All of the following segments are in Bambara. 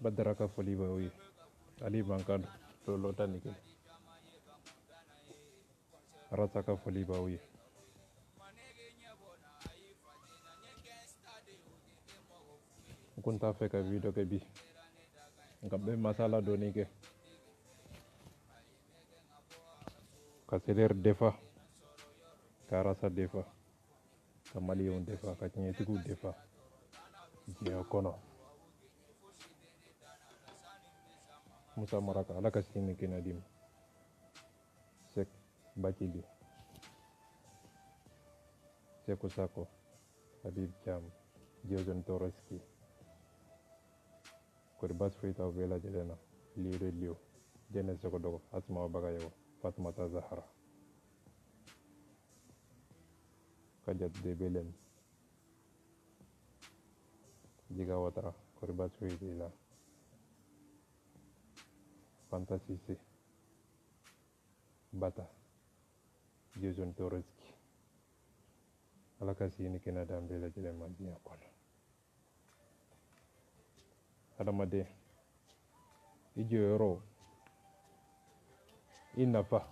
Badara ka foli b'aw ye Ali Bankado Lolota Nigel Arasa ka foli b'aw ye n kun t'a fɛ ka video kɛ bi nka n bɛ masala dɔɔni kɛ ka CDR defa ka Arasa defa ka Maliyɛnw defa ka diɲɛtigiw defa diɲɛ kɔnɔ Musa Maraka Ala ka sini ni kɛnɛ di ma Sek Bakili Seku Sako Habib Thiam Diozone Toroski kori baasi foyi t'aw bɛɛ lajɛlen na Lio Jɛnɛ Sogodogo Asuma Bagayogo Fatumata Zahara Kajat Debelem Jiga Watara kori baasi foyi t'i la Fanta Sise Bata Diozone Toroski Ala ka sini ni kɛnɛ di an bɛɛ lajɛlen ma diɲɛ kɔnɔ adamaden I jɔyɔrɔ I nafa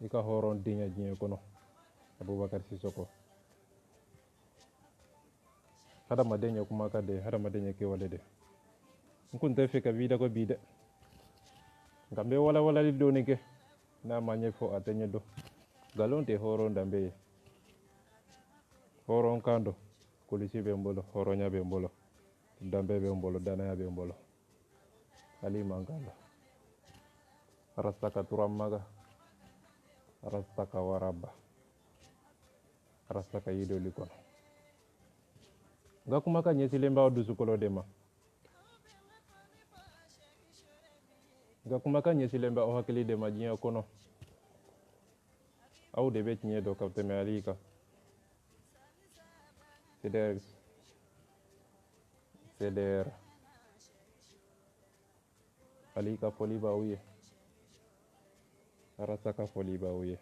I ka hɔrɔn denya diɲɛ kɔnɔ Abubakar Sisoko adamaden ye kuma ka de adamaden ye kɛwale de n kun tɛ fɛ ka video kɛ bi dɛ nka n bɛ walawalali dɔɔni kɛ n'a ma ɲɛfɔ a tɛ ɲɛdɔn nkalon tɛ hɔrɔn danbe ye hɔrɔn kan don kulusi bɛ n bolo hɔrɔnya bɛ n bolo danbe bɛ n bolo danaya bɛ n bolo Ali Mankanda Arasta ka Turamaga Arasta ka Waraba Arasta ka Yidoli kɔnɔ nka kuma ka ɲɛsilen b'aw dusukolo de ma nka kuma ka ɲɛsilen b'aw hakili de ma diɲɛ kɔnɔ aw de bɛ tiɲɛ dɔn ka tɛmɛ Ali kan CDR Ali ka foli b'aw ye Arasa ka foli b'aw ye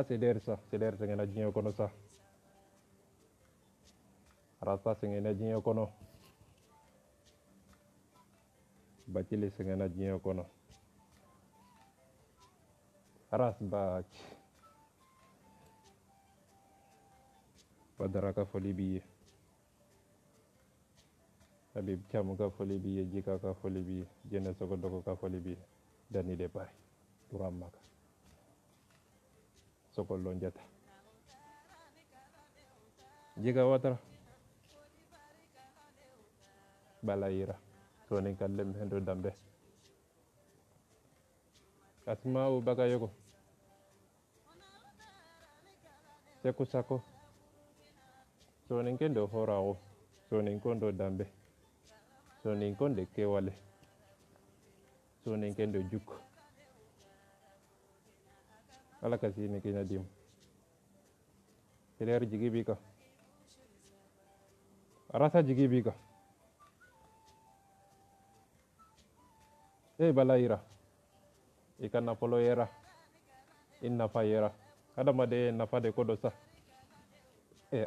CDR sɛgɛnna diɲɛ kɔnɔ sa Arasa sɛgɛnna diɲɛ kɔnɔ Bakili sɛgɛnna diɲɛ kɔnɔ Aras Bach Badara ka foli b'i ye Habib Thiam ka foli b'i ye Jika ka foli b'i ye Jɛnɛ Sogodogo ka foli b'i ye Dani Depay Turamaga Sokolon Jata Jiga Watara Balayira Tony Kallem Hendo Dambe Asma Bagayogo Seku Sako Tony Kendo Horao Tony Kondo Dambe Tony Konde Kewale Tony Kendo Juk Ala ka sini kina dim CDR jigi bika Arasa jigi bika Balayira Ika nafolo yera In nafa yera adamaden nafa de kodo sa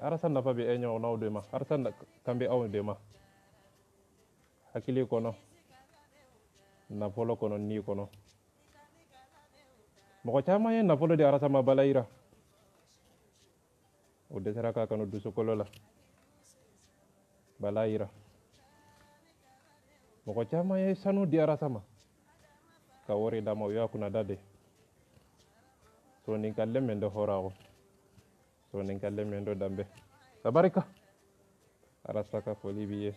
Arasa nafa be enyo na de ma Arasa kambe aw de ma hakili kono nafolo kono ni kono mɔgɔ caman ye nafolo di Arasa ma Balayira o dɛsɛra k'a kanu dusukolo la Balayira mɔgɔ caman ye sanu di Arasa ma ka wari d'a ma o y'a kunna da de Tony Kallem Mendo Horao Tony Kallem Mendo Dambe tabarika Arasa ka foli b'i ye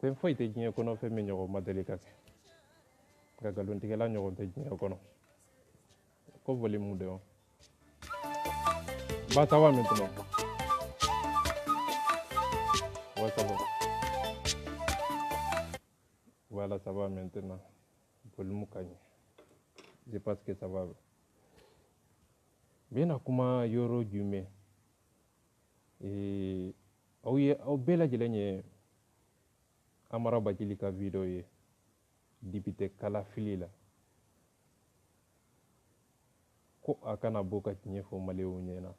fɛn foyi tɛ diɲɛ kɔnɔ fɛn min ɲɔgɔn ma deli ka kɛ nka nkalontigɛla ɲɔgɔn tɛ diɲɛ kɔnɔ ko volume de ba ça va maintenant ouais ça va voilà ça va maintenant volume ka ɲi je pense que ça va bɛna kuma yɔrɔ jumɛn aw bɛɛ lajɛlen ye Amara Bakili ka video ye député kalafili la ko a kana bɔ ka tiɲɛ fɔ maliyɛnw ɲɛna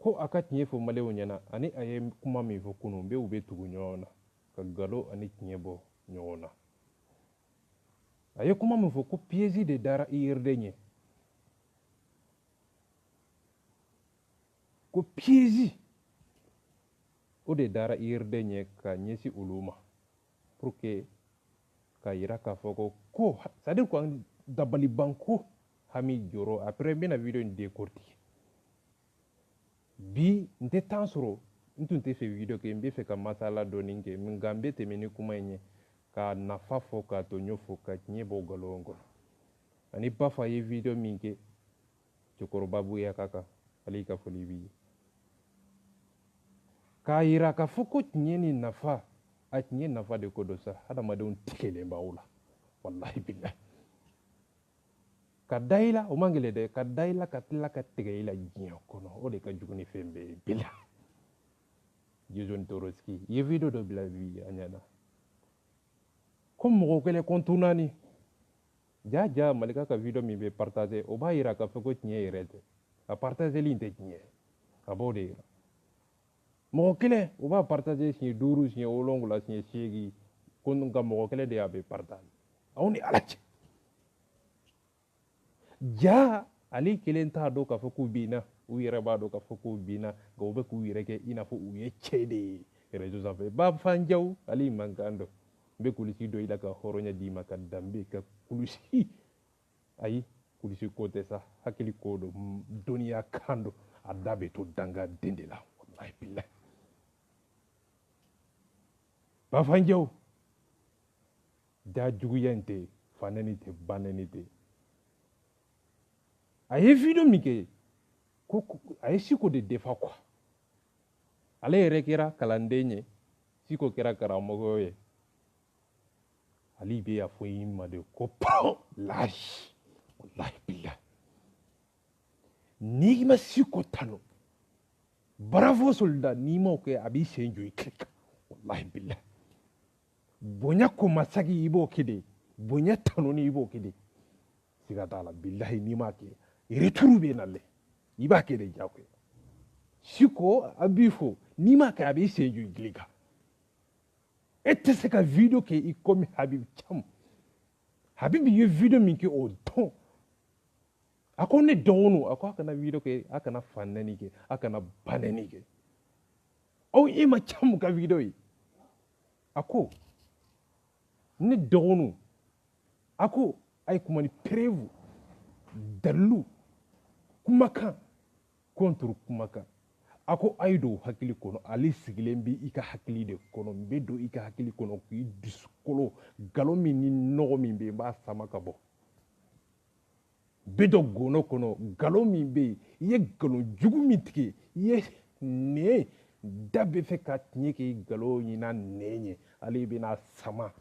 ko a ka tiɲɛ fɔ maliyɛnw ɲɛna ani a ye kuma min fɔ kunun bɛɛ u bɛ tugu ɲɔgɔn na ka nkalon ani tiɲɛ bɔ ɲɔgɔn na a ye kuma min fɔ ko piège de dara IRD ɲɛ ko piège o de dara IRD ɲɛ ka ɲɛsin olu ma pour que ka yira k'a fɔ ko c'est à dire ko dabalibanko hami jɔrɔ après n bɛna video in décortiquer bi n tɛ temps sɔrɔ n tun tɛ fɛ video kɛ n bɛ fɛ ka masala dɔɔni kɛ nka n bɛ tɛmɛ ni kuma in ye ka nafa fɔ k'a to ɲɔfɔ ka tiɲɛ bɔ nkalon kɔnɔ ani ba fa ye video min kɛ cɛkɔrɔba Buyaka kan ale ka foli b'i ye k'a yira k'a fɔ ko tiɲɛ ni nafa a tiɲɛ nafa de ko dɔ sa hadamadenw tigɛlen b'aw la wallahi billahi ka da i la o man gɛlɛn dɛ ka da i la ka tila ka tigɛ i la diɲɛ kɔnɔ o de ka jugu ni fɛn bɛɛ ye bila Jason Toroski ye video dɔ bila bi a ɲɛna ko mɔgɔ kɛlɛ kɔntu naani ja Malika ka video min bɛ partager o b'a yira k'a fɔ ko tiɲɛ yɛrɛ tɛ a partageli tɛ tiɲɛ a b'o de yira mɔgɔ kelen o b'a partager siɲɛ 5 siɲɛ 7 siɲɛ 8 ko nka mɔgɔ kelen de y'a bɛ partager aw ni ala cɛ ja ale kelen t'a dɔn k'a fɔ k'u binna u yɛrɛ b'a dɔn k'a fɔ k'u binna nka u bɛ k'u yɛrɛ kɛ i n'a fɔ u ye cɛ de ye réseau sanfɛ Bafanjaw ale man kan dɔn n bɛ kulusi dɔ i la ka hɔrɔnya d'i ma ka danbe ka kulusi ayi kulusi ko tɛ sa hakili ko don dɔnniya kan don a da bɛ to danga den de la wallahi billahi Bafanjaw da juguya in tɛ fanɛni tɛ banɛni tɛ a ye video min kɛ a ye Siko de defa quoi ale yɛrɛ kɛra kalanden ye Siko kɛra karamɔgɔ ye ale bɛ a fɔ i ma de ko lahi wallahi billahi n'i ma Siko tanu bravo soldat n'i m'o kɛ a b'i sen jɔ i kiri kan wallahi billahi bonya ko masaki i b'o kɛ de bonya tanuni i b'o kɛ de siga t'a la billahi n'i m'a kɛ retour bɛ na dɛ i b'a kɛ de jagoya Siko a b'i fɔ n'i m'a kɛ a b'i sen jɔ i kiri kan e tɛ se ka video kɛ i komi Habibu Camu Habibu ye video min kɛ o dɔn a ko ne dɔgɔninw a ko a kana video kɛ a kana fanɛni kɛ a kana banɛni kɛ aw e ma Camu ka video ye a ko ne dɔgɔninw a ko a ye kuma ni preuve dalilu kumakan contre kumakan a ko a ye don hakili kɔnɔ ale sigilen bɛ i ka hakili de kɔnɔ n bɛ don i ka hakili kɔnɔ k'i dusukolo nkalon min ni nɔgɔ min bɛ yen n b'a sama ka bɔ n bɛ don gɔnɔ kɔnɔ nkalon min bɛ yen i ye nkalon jugu min tigɛ i ye nɛn da bɛ fɛ ka tiɲɛ kɛ nkalon ɲin'a nɛn ye ale bɛna sama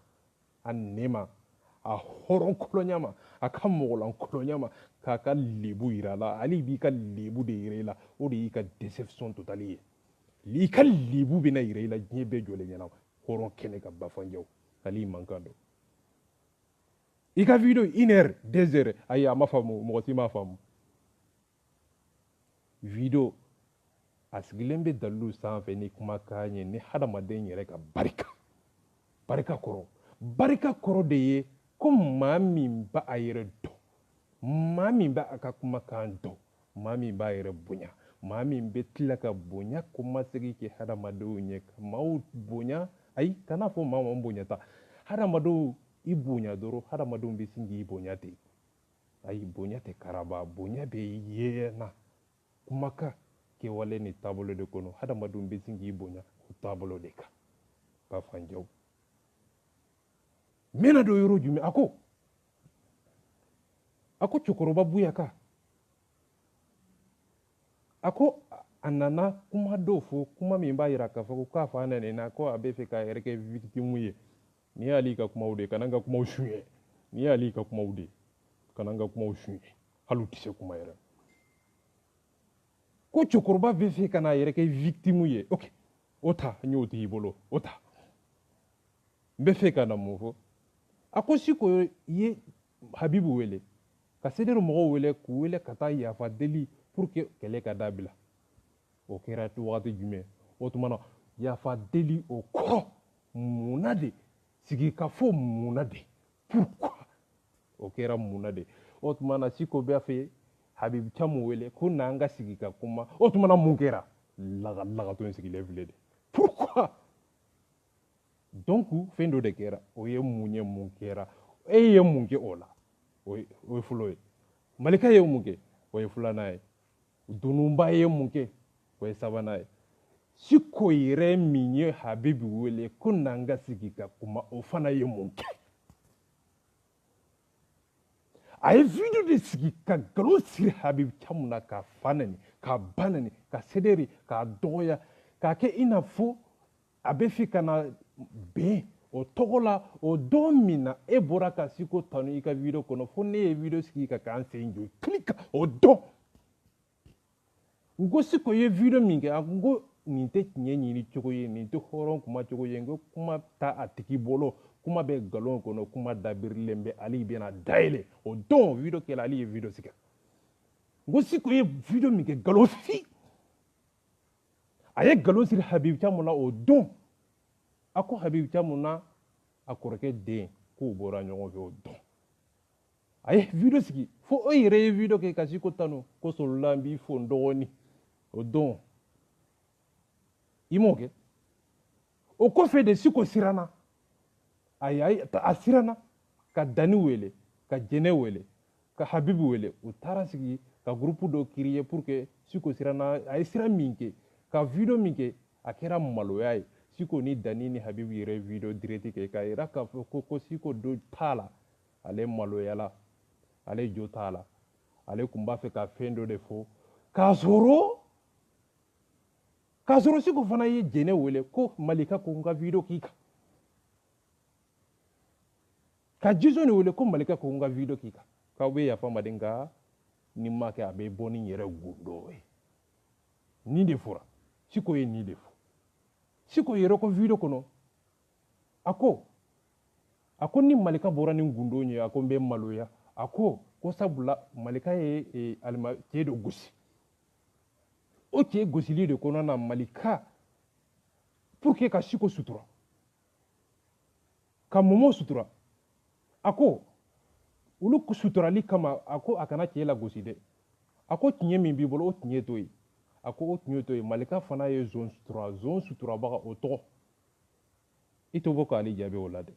a nɛn ma a hɔrɔn kɔlɔnya ma a ka mɔgɔlankɔlɔnya ma k'a ka lebu yira a la ale b'i ka lebu de yira i la o de y'i ka déception totale ye i ka lebu bɛna yira i la diɲɛ bɛɛ jɔlen ɲɛna hɔrɔn kɛnɛ ka Bafanjaw ale man kan dɔn i ka video 1 heure 2 heures ayi a ma faamu mɔgɔ si m'a faamu video a sigilen bɛ dalilu sanfɛ ni kumakan ye ni hadamaden yɛrɛ ka barika kɔrɔ de ye ko maa min b'a a yɛrɛ dɔn maa min b'a a ka kumakan dɔn maa min b'a yɛrɛ bonya maa min bɛ tila ka bonya kɔmasegi kɛ hadamadenw ɲɛ ka maaw bonya ayi kana fɔ maa ma bonya ta hadamadenw i bonya dɔrɔn hadamadenw bɛ sin k'i bonya ten ayi bonya tɛ karaba bonya bɛ yeena kumakan kɛwale ni taabolo de kɔnɔ hadamadenw bɛ sin k'i bonya o taabolo de kan Bafanjaw n bɛna don yɔrɔ jumɛn a ko cɛkɔrɔba Buyaka a ko a nana kuma dɔw fɔ kuma min b'a yira k'a fɔ ko k'a fa nɛnɛna ko a bɛ fɛ k'a yɛrɛ kɛ victime ye n'i y'ale ka kumaw de kana n ka kumaw suɲɛ n'i y'ale ka kumaw de kana n ka kumaw suɲɛ hali u tɛ se kuma yɛrɛ ko cɛkɔrɔba bɛ fɛ ka n'a yɛrɛ kɛ victime ye ok o ta n y'o t'i bolo o ta n bɛ fɛ ka na mun fɔ a ko Siko ye Habibu wele ka CDR mɔgɔw wele k'u wele ka taa yafa deli pour que kɛlɛ ka dabila o kɛra wagati jumɛn o tuma na yafa deli o kɔrɔ mun na de sigi ka fɔ mun na de pourquoi o kɛra mun na de o tuma na Siko b'a fɛ Habibu Camu wele ko n'an ka sigi ka kuma o tuma na mun kɛra lagatɔ in sigilen filɛ de pourquoi donc fɛn dɔ de kɛra o ye mun ye mun kɛra e ye mun kɛ o la o ye fɔlɔ ye Malika ye mun kɛ o ye filanan ye Dununba ye mun kɛ o ye sabanan ye Siko yɛrɛ min ye Habibu wele ko n'an ka sigi ka kuma o fana ye mun kɛ a ye video de sigi ka nkalon siri Habibu Camu na ka fa nani ka ba nani ka sederi ka dɔgɔya k'a kɛ i n'a fɔ a bɛ fɛ ka na bɛn o tɔgɔ la o don min na e bɔra ka Siko tanu i ka video kɔnɔ fo ne ye video sigi ka k'an sen jɔ kilika o don n ko Siko ye video min kɛ n ko nin tɛ tiɲɛ ɲini cogo ye nin tɛ hɔrɔn kuma cogo ye n ko kuma ta a tigi bolo kuma bɛ nkalon kɔnɔ kuma dabirilen bɛ ale bɛna dayɛlɛ o don video kɛla ale ye video sigi n ko Siko ye video min kɛ nkalon fi a ye nkalon siri Habibu Camu la o don a ko Habibu Camu na a kɔrɔkɛ den k'o bɔra ɲɔgɔn fɛ o don a ye video sigi fo e yɛrɛ ye video kɛ ka Siko tanu ko solola n b'i fo n dɔgɔnin o don i m'o kɛ o kɔfɛ de Siko siranna a siranna ka Dani wele ka Jɛnɛ wele ka Habibu wele u taara sigi ka groupe dɔ créer pour que Siko siranna a ye siran min kɛ ka video min kɛ a kɛra maloya ye Siko ni Dani ni Habibu yɛrɛ video direct kɛ k'a yira k'a fɔ ko Siko do t'a la ale maloyala ale jo t'a la ale tun b'a fɛ ka fɛn dɔ de fɔ k'a sɔrɔ Siko fana ye Jɛnɛ wele ko Malika ko n ka video k'i kan ka Jisoni wele ko Malika ko n ka video k'i kan k'aw bɛ yafa n ma de nka ni n ma kɛ a bɛ bɔ ni n yɛrɛ gundo ye nin de fɔra Siko ye nin de fɔ Siko yɛrɛ ko video kɔnɔ a ko ni Malika bɔra ni gundo ye a ko n bɛ maloya a ko sabula Malika ye cɛ dɔ gosi o cɛ gosili de kɔnɔ na Malika pour que ka Siko sutura ka Momo sutura a ko olu suturali kama a ko a kana cɛ la gosi dɛ a ko tiɲɛ min b'i bolo o tiɲɛ to ye a ko o tiɲɛ to ye Malika fana ye zon suturabaga o tɔgɔ i to bɔ k'ale jaabi o la dɛ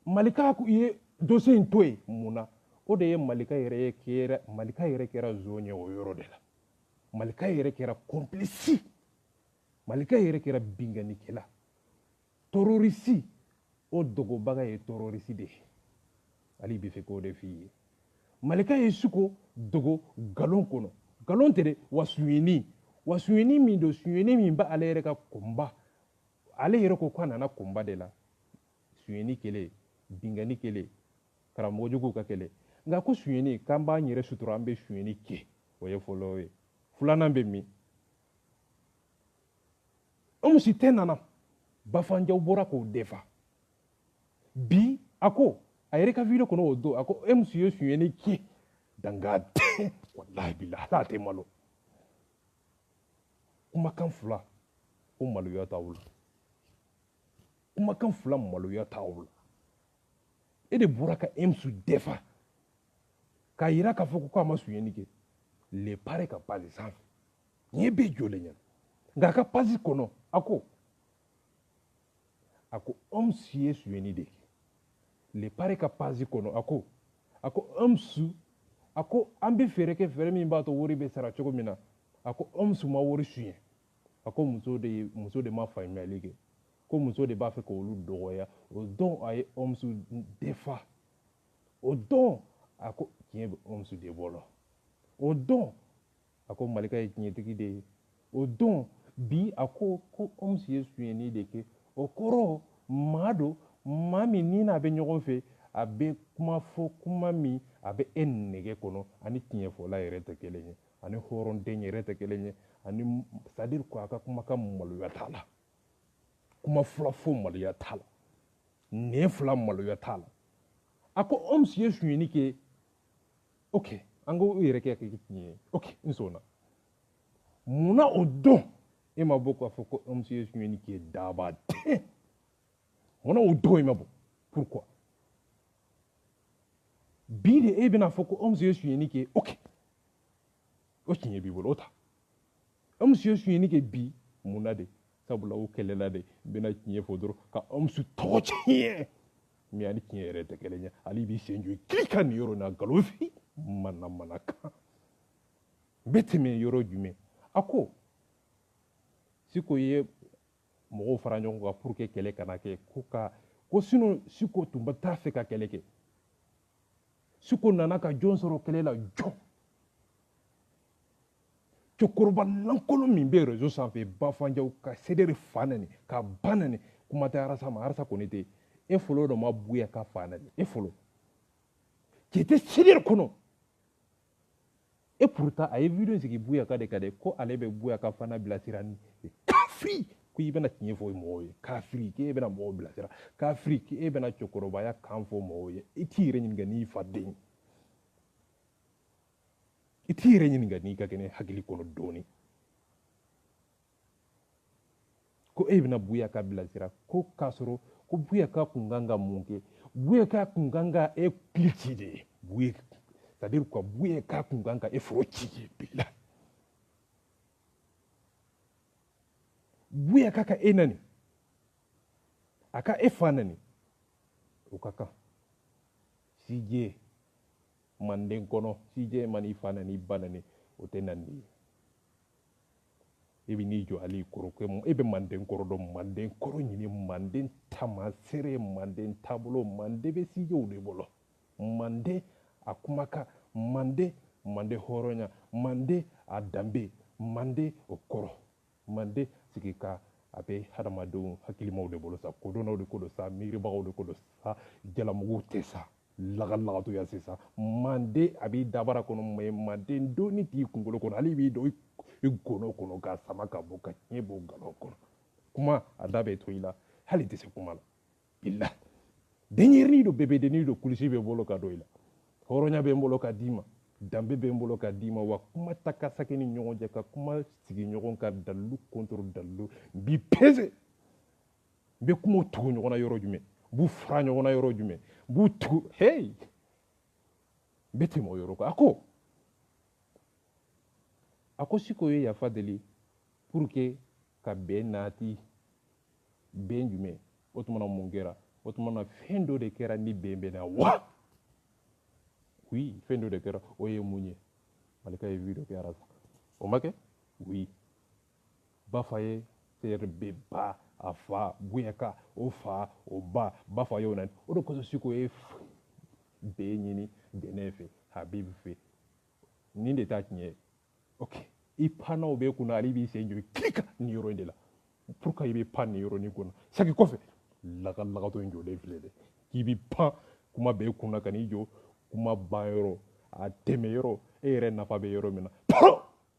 Malika ye dossier in to ye mun na o de ye Malika yɛrɛ kɛra zon ye o yɔrɔ de la Malika yɛrɛ kɛra complice Malika yɛrɛ kɛra bingannikɛla terroriste o dogobaga ye terroriste de ye ale bɛ fɛ k'o de f'i ye Malika ye Siko dogo nkalon kɔnɔ nkalon tɛ dɛ wa suɲɛni min don suɲɛni min bɛ ale yɛrɛ ka kunba ale yɛrɛ ko k'a nana kunba de la suɲɛni kɛlen binganni kɛlen karamɔgɔjuguw ka kɛlɛ nka ko suɲɛni k'an b'an yɛrɛ sutura an bɛ suɲɛni kɛ o ye fɔlɔ ye filanan bɛ min Omusi tɛ nana Bafanjaw bɔra k'o defa bi a ko a yɛrɛ ka video kɔnɔ o don a ko Omusi ye suɲɛni kɛ danga tɛ wallahi billahi ala tɛ malo kumakan fila o maloya t'aw la kumakan fila maloya t'aw la e de bɔra ka Omusi defa k'a yira k'a fɔ ko a ma suɲɛni kɛ le pare ka page sanfɛ ɲɛ bɛ jɔlen ɲɛna nka a ka page kɔnɔ a ko Omusi ye suɲɛni de kɛ le pare ka page kɔnɔ a ko Omusi a ko an bɛ fɛɛrɛ kɛ fɛɛrɛ min b'a to wari bɛ sara cogo min na a ko Omusi ma wari suɲɛ a ko muso de ma faamuyali kɛ ko muso de b'a fɛ k'olu dɔgɔya o don a ye Omusi defa o don a ko tiɲɛ bɛ Omusi de bolo o don a ko Malika ye tiɲɛtigi de ye o don bi a ko Omusi ye suɲɛni de kɛ o kɔrɔ maa don maa min ni n'a bɛ ɲɔgɔn fɛ a bɛ kuma fɔ kuma min a bɛ e nɛgɛ kɔnɔ ani tiɲɛfɔla yɛrɛ tɛ kelen ye ani hɔrɔnden yɛrɛ tɛ kelen ye ani c'est à dire ko a ka kumakan maloya t'a la kuma fila fo maloya t'a la nɛn fila maloya t'a la a ko Omusi ye suɲɛni kɛ ok an ko u yɛrɛ kɛ tiɲɛ ye ok n sɔnna munna o don e ma bɔ k'a fɔ ko amuso ye suɲɛni kɛ daba tɛ munna o don e ma bɔ pourquoi bi de e bɛna fɔ ko amuso ye suɲɛni kɛ ok o tiɲɛ b'i bolo o ta amuso ye suɲɛni kɛ bi munna de sabula o kɛlɛla de bɛna tiɲɛ fɔ dɔrɔn ka amuso tɔgɔ tiɲɛ mais ani tiɲɛ yɛrɛ tɛ kelen ye ale b'i sen jɔ k'i ka nin yɔrɔ in na nkalon fili mana kan bɛ tɛmɛ yɔrɔ jumɛn a ko siko ye mɔgɔw fara ɲɔgɔn kan pour que kɛlɛ kana kɛ ko sinon siko tun bɛ t'a fɛ ka kɛlɛ kɛ siko nana ka jɔn sɔrɔ kɛlɛ la jɔn cɛkɔrɔba lankolon min bɛ réseau sanfɛ Bafanjaw ka Sederi fa nani ka ba nani kuma tɛ Arasa ma Arasa kɔni tɛ e fɔlɔ dɔ ma buya ka fa nani e fɔlɔ k'i tɛ Sederi kɔnɔ et pourtant a ye video sigi Buyaka de ka dɛ ko ale bɛ Buyaka fana bilasira ni kafiri ko i bɛna tiɲɛ fɔ mɔgɔw ye kafiri k'e bɛna mɔgɔw bilasira kafiri k'e bɛna cɛkɔrɔbaya kan fɔ mɔgɔw ye i t'i yɛrɛ ɲininka n'i fa den i t'i yɛrɛ ɲininka n'i ka kɛnɛ hakili kɔnɔ dɔɔni ko e bɛna Buyaka bilasira ko k'a sɔrɔ ko Buyaka kun kan ka mun kɛ Buyaka kun kan ka e kili ci de ye Buyaka c'est-à-dire quoi Buyaka kun kan ka e foro ci ye bila Buyaka ka e nani a ka e fa nani o ka kan CJ manden kɔnɔ CJ mani fa nani ba nani o tɛ nani e bɛ n'i jɔ ali kɔrɔ e bɛ manden kɔrɔ dɔn manden kɔrɔ ɲini manden tamasere manden taabolo manden bɛ CJw de bolo manden a kumakan manden hɔrɔnya manden a danbe manden o kɔrɔ manden sigi ka a bɛ hadamadenw hakilimaw de bolo sa kodɔnnaw de ko don sa miiribagaw de ko don sa jalamuguw tɛ sa lagalagatoya sisan manden a b'i dabara kɔnɔ mais manden doni t'i kunkolo kɔnɔ hali b'i dɔn i gɔnɔ kɔnɔ k'a sama ka bɔ ka tiɲɛ bɔ nkalon kɔnɔ kuma a da bɛ to i la hali tɛ se kuma la bila denyɛrɛnin don bɛbɛdennin don kulisi bɛ bolo ka don i la hɔrɔnya bɛ n bolo ka d'i ma danbe bɛ n bolo ka d'i ma wa kuma ta ka sake ni ɲɔgɔn cɛ ka kuma sigi ɲɔgɔn ka dalilu contre dalilu b'i pese n bɛ kumaw tugu ɲɔgɔn na yɔrɔ jumɛn b'u fara ɲɔgɔn na yɔrɔ jumɛn b'u tugu hey n bɛ tɛmɛ o yɔrɔ kan a ko Siko ye yafa deli pour que ka bɛn naati bɛn jumɛn o tuma na mun kɛra o tuma na fɛn dɔ de kɛra ni bɛn bɛ na wa oui fɛn dɔ de kɛra o ye mun ye Malika ye video kɛ Arasa o ma kɛ oui Bafa ye CRB ba a fa Buyaka o fa o ba Bafa ye o nani o de kosɔn Siko ye bɛn ɲini Dɛnɛ fɛ Habibu fɛ nin de t'a tiɲɛ ye ok i pannaw bɛ kunna ale b'i sen jɔ kilika nin yɔrɔ in de la pourquoi i bɛ pan nin yɔrɔ nin kunna saki kɔfɛ lagatɔ in jɔlen filɛ dɛ k'i bɛ pan kuma bɛ kunna ka n'i jɔ kuma ban yɔrɔ a tɛmɛ yɔrɔ e yɛrɛ nafa bɛ yɔrɔ min na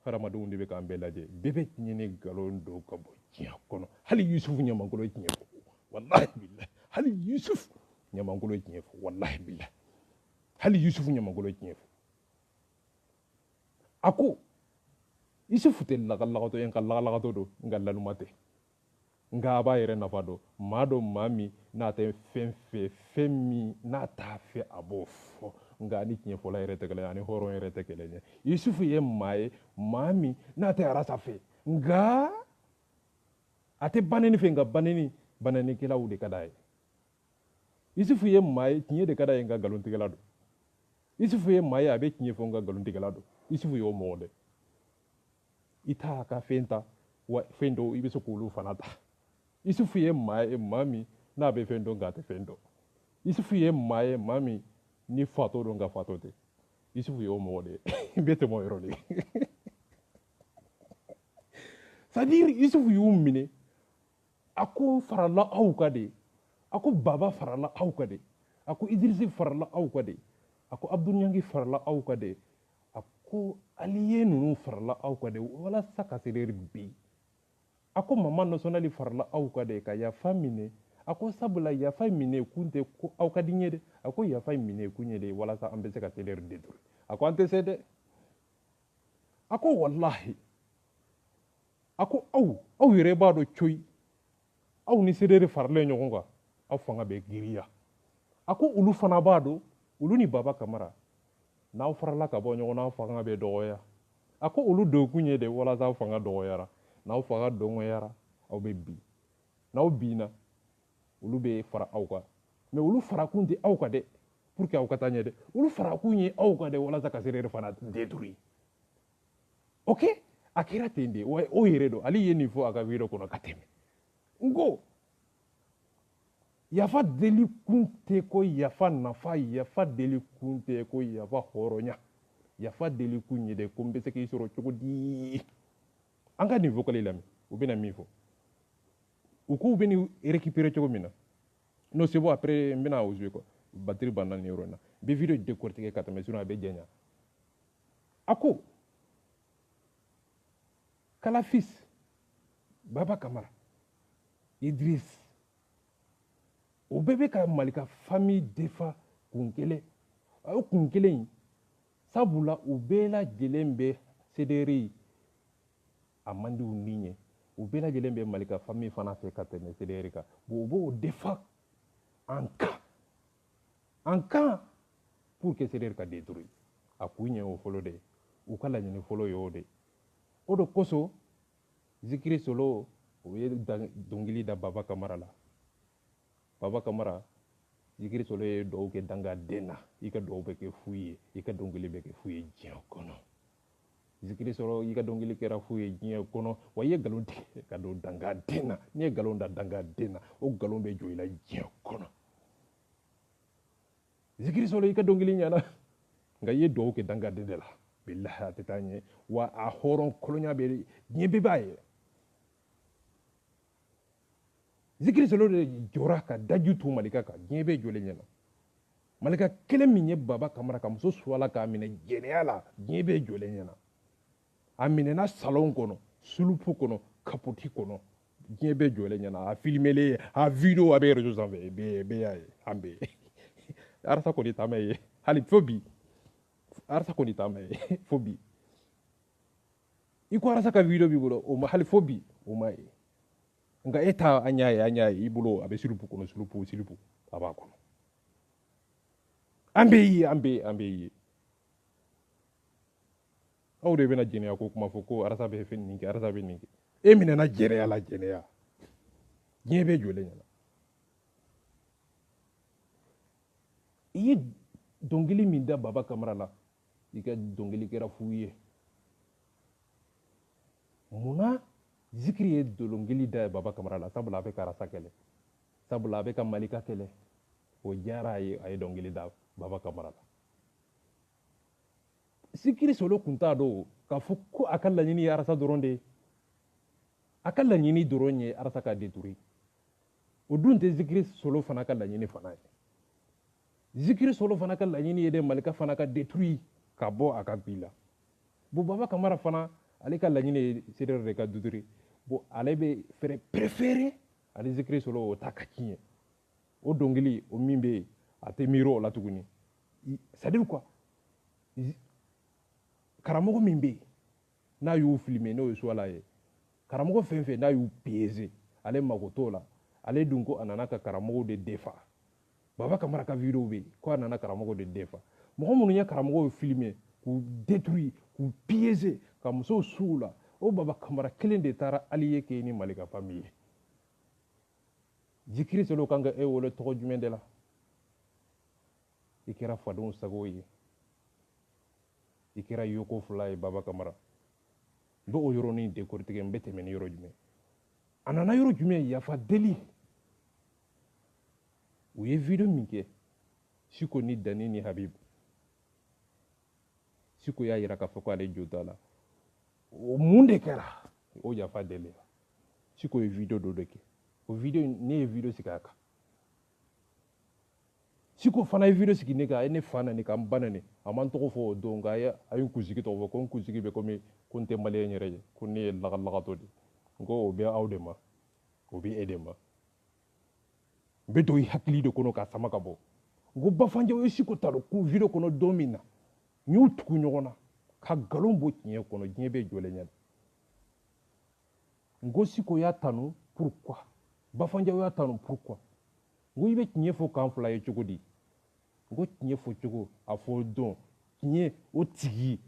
hadamadenw de bɛ k'an bɛɛ lajɛ bɛɛ bɛ ɲini nkalon dɔw ka bɔ diɲɛ kɔnɔ hali Yusufu Ɲamankolon ye tiɲɛ fɔ walahi bilahi hali Yusufu Ɲamankolon ye tiɲɛ fɔ walahi bilahi hali Yusufu Ɲamankolon ye tiɲɛ fɔ a ko Yusufu tɛ lagalakatɔ ye nka lagalakatɔ don nka laluma tɛ nka a b'a yɛrɛ nafa dɔn maa dɔ maa min n'a tɛ fɛn fɛ fɛn min n'a t'a fɛ a b'o fɔ nka ani tiɲɛfɔla yɛrɛ tɛ kelen ani hɔrɔn yɛrɛ tɛ kelen ye Yusufu ye maa ye maa min n'a tɛ Arasa fɛ nka a tɛ banɛni fɛ nka banɛnikɛlaw de ka d'a ye Yusufu ye maa ye tiɲɛ de ka d'a ye nka nkalontigɛla don Yusufu ye maa ye a bɛ tiɲɛ fɔ nka nkalontigɛla don Yusufu y'o mɔgɔ dɛ i t'a ka fɛn ta wa fɛn dɔw i bɛ se k'olu fana ta Yusufu ye maa ye maa min n'a bɛ fɛn dɔn nka a tɛ fɛn dɔn Yusufu ye maa ye maa min ni fatɔ dɔn nka fatɔ tɛ Yusufu y'o mɔgɔ de ye n bɛ tɛmɛ o yɔrɔ de c'est-à-dire Yusufu y'u minɛ a ko farala aw ka de a ko Baba farala aw ka de a ko Idirisi farala aw ka de a ko Abdul farala aw ka de a ko aliye ninnu farala aw ka de walasa ka Sederi bi a ko Mama National farala aw ka de ka yafa minɛ a ko sabula yafa minɛ kun tɛ ko aw ka di n ye dɛ a ko yafa minɛ kun ye de walasa an bɛ se ka Sederi détruire a ko an tɛ se dɛ a ko wallahi ako aw yɛrɛ b'a dɔn coyi aw ni sedere faralen ɲɔgɔn kan aw fanga bɛ giriya a ko olu fana b'a dɔn olu ni baba kamara n'aw farala ka bɔ ɲɔgɔn na aw fanga bɛ dɔgɔya a ko olu dokun ye de walasa aw fanga dɔgɔyara n'aw fanga dɔgɔyara aw bɛ bi n'aw binna olu bɛ fara aw kan mais olu farakun tɛ aw kan dɛ pour que aw ka taa ɲɛ dɛ olu farakun ye aw kan dɛ walasa ka sedere fana détruire ok a kɛra ten de o yɛrɛ don ale ye nin fɔ a ka video kɔnɔ ka tɛmɛ n ko yafa deli kun tɛ ko yafa nafa yafa deli kun tɛ ko yafa hɔrɔnya yafa deli kun ye de ko n bɛ se k'i sɔrɔ cogo di an ka nin vocale lamɛn u bɛna min fɔ u k'u bɛ nin récupérer cogo min na non c'est bon après n bɛna o jouer quoi batterie banna nin yɔrɔ in na n bɛ video décortiquer ka tɛmɛ sinon a bɛ jɛnya a ko Kala fils Baba Kamara Idriss o bɛɛ bɛ ka Malika famille defa kun kelen o kun kelen sabula u bɛɛ lajɛlen bɛ CDR a man di u ni ɲɛ u bɛɛ lajɛlen bɛ Malika famille fana fɛ ka tɛmɛ CDR kan u b'o defa en cas pour que CDR ka détruire a kun ɲɛ o fɔlɔ de u ka laɲini fɔlɔ ye o de o de kosɔn Zikiri Solo o ye dɔnkili da Baba Kamara la Baba Kamara Zikiri Solo ye dɔw kɛ dangaden na i ka dɔw bɛ kɛ fu ye i ka dɔnkili bɛ kɛ fu ye diɲɛ kɔnɔ Zikiri Solo i ka dɔnkili kɛra fu ye diɲɛ kɔnɔ wa i ye nkalon tigɛ ka don dangaden na n'i ye nkalon da dangaden na o nkalon bɛ jɔ i la diɲɛ kɔnɔ Zikiri Solo i ka dɔnkili ɲɛna nka i ye dɔw kɛ dangaden de la bilahi a tɛ taa ɲɛ wa a hɔrɔn kolonya bɛ diɲɛ bɛɛ b'a ye Zikiri Solo de jɔra ka daju to Malika kan diɲɛ bɛɛ jɔlen ɲɛna Malika kelen min ye Baba Kamara ka muso suwala k'a minɛ jɛnɛya la diɲɛ bɛɛ jɔlen ɲɛna a minɛna salon kɔnɔ sulupu kɔnɔ kapoti kɔnɔ diɲɛ bɛɛ jɔlen ɲɛna a filmelen a video a bɛ réseau sanfɛ bɛɛ y'a ye an bɛ arasa kɔni t'an mɛn ye hali fo bi arasa kɔni t'an mɛn ye fo bi i ko arasa ka video b'i bolo o ma hali fo bi o ma ye nka e ta an y'a ye i bolo a bɛ sulupu kɔnɔ sulupu a b'a kɔnɔ an bɛ ye aw de bɛna jɛnɛya ko kuma fɔ ko arasa bɛ nin kɛ arasa bɛ nin kɛ e minɛna jɛnɛya la jɛnɛya diɲɛ bɛɛ jɔlen ɲɛna i ye dɔnkili min da Baba Kamara la i ka dɔnkili kɛra fu ye munna Zikiri ye dɔnkili da Baba Kamara la sabula a bɛ ka arasa kɛlɛ sabula a bɛ ka Malika kɛlɛ o diyara a ye dɔnkili da Baba Kamara la Zikiri Solo kun t'a dɔn k'a fɔ ko a ka laɲini ye arasa dɔrɔn de ye a ka laɲini dɔrɔn ye arasa ka détruire o dun tɛ Zikiri Solo fana ka laɲini fana ye Zikiri Solo fana ka laɲini ye de Malika fana ka détruire ka bɔ a ka bi la bon Baba Kamara fana ale ka laɲini ye CDR de ka détruire bon ale bɛ fɛrɛ préféré ale Zikiri Solo o ta ka tiɲɛ o dɔnkili o min bɛ yen a tɛ miiri o la tuguni c'est à dire quoi karamɔgɔ min bɛ yen n'a y'u filmer n'o ye Suwala ye karamɔgɔ fɛn o fɛn n'a y'u peser ale mago t'o la ale dun ko a nana ka karamɔgɔw de defa Baba Kamara ka video bɛ yen ko a nana karamɔgɔw de defa mɔgɔ minnu ye karamɔgɔw filmer k'u détruire k'u piéger ka musow sugu la o Baba Kamara kelen de taara allié kɛ ni Malika famille ye Zikiri Solo kan ka e wele tɔgɔ jumɛn de la i kɛra fadenw sago ye i kɛra yoko fila ye Baba Kamara n bɛ o yɔrɔnin décortiquer n bɛ tɛmɛ ni yɔrɔ jumɛn a nana yɔrɔ jumɛn yafa deli u ye video min kɛ Siko ni Dani ni Habibu Siko y'a yira k'a fɔ ko ale jo t'a la o mun de kɛra o yafa deli la Siko ye video dɔ de kɛ o video ne ye video sigi a kan Siko fana ye video sigi ne kan a ye ne fa nani ka n ba nani a ma n tɔgɔ fɔ o don nka a ye n kunsigi tɔgɔ fɔ ko n kunsigi bɛ komi ko n tɛ maliyɛn yɛrɛ ye ko ne ye lagalagatɔ de n ko o bɛ aw de ma o bɛ e de ma n bɛ don i hakili de kɔnɔ k'a sama ka bɔ n ko Bafanjɛ o ye Siko ta don ko video kɔnɔ don min na n y'u tugu ɲɔgɔn na ka nkalon bɔ tiɲɛ kɔnɔ diɲɛ bɛɛ jɔlen ɲɛna ngo siko y'a tanu pourquoi Bafanjaw y'a tanu pourquoi ngo i bɛ tiɲɛ fɔ kan fila ye cogo di ngo tiɲɛ fɔ cogo a fɔ dɔn tiɲɛ o tigi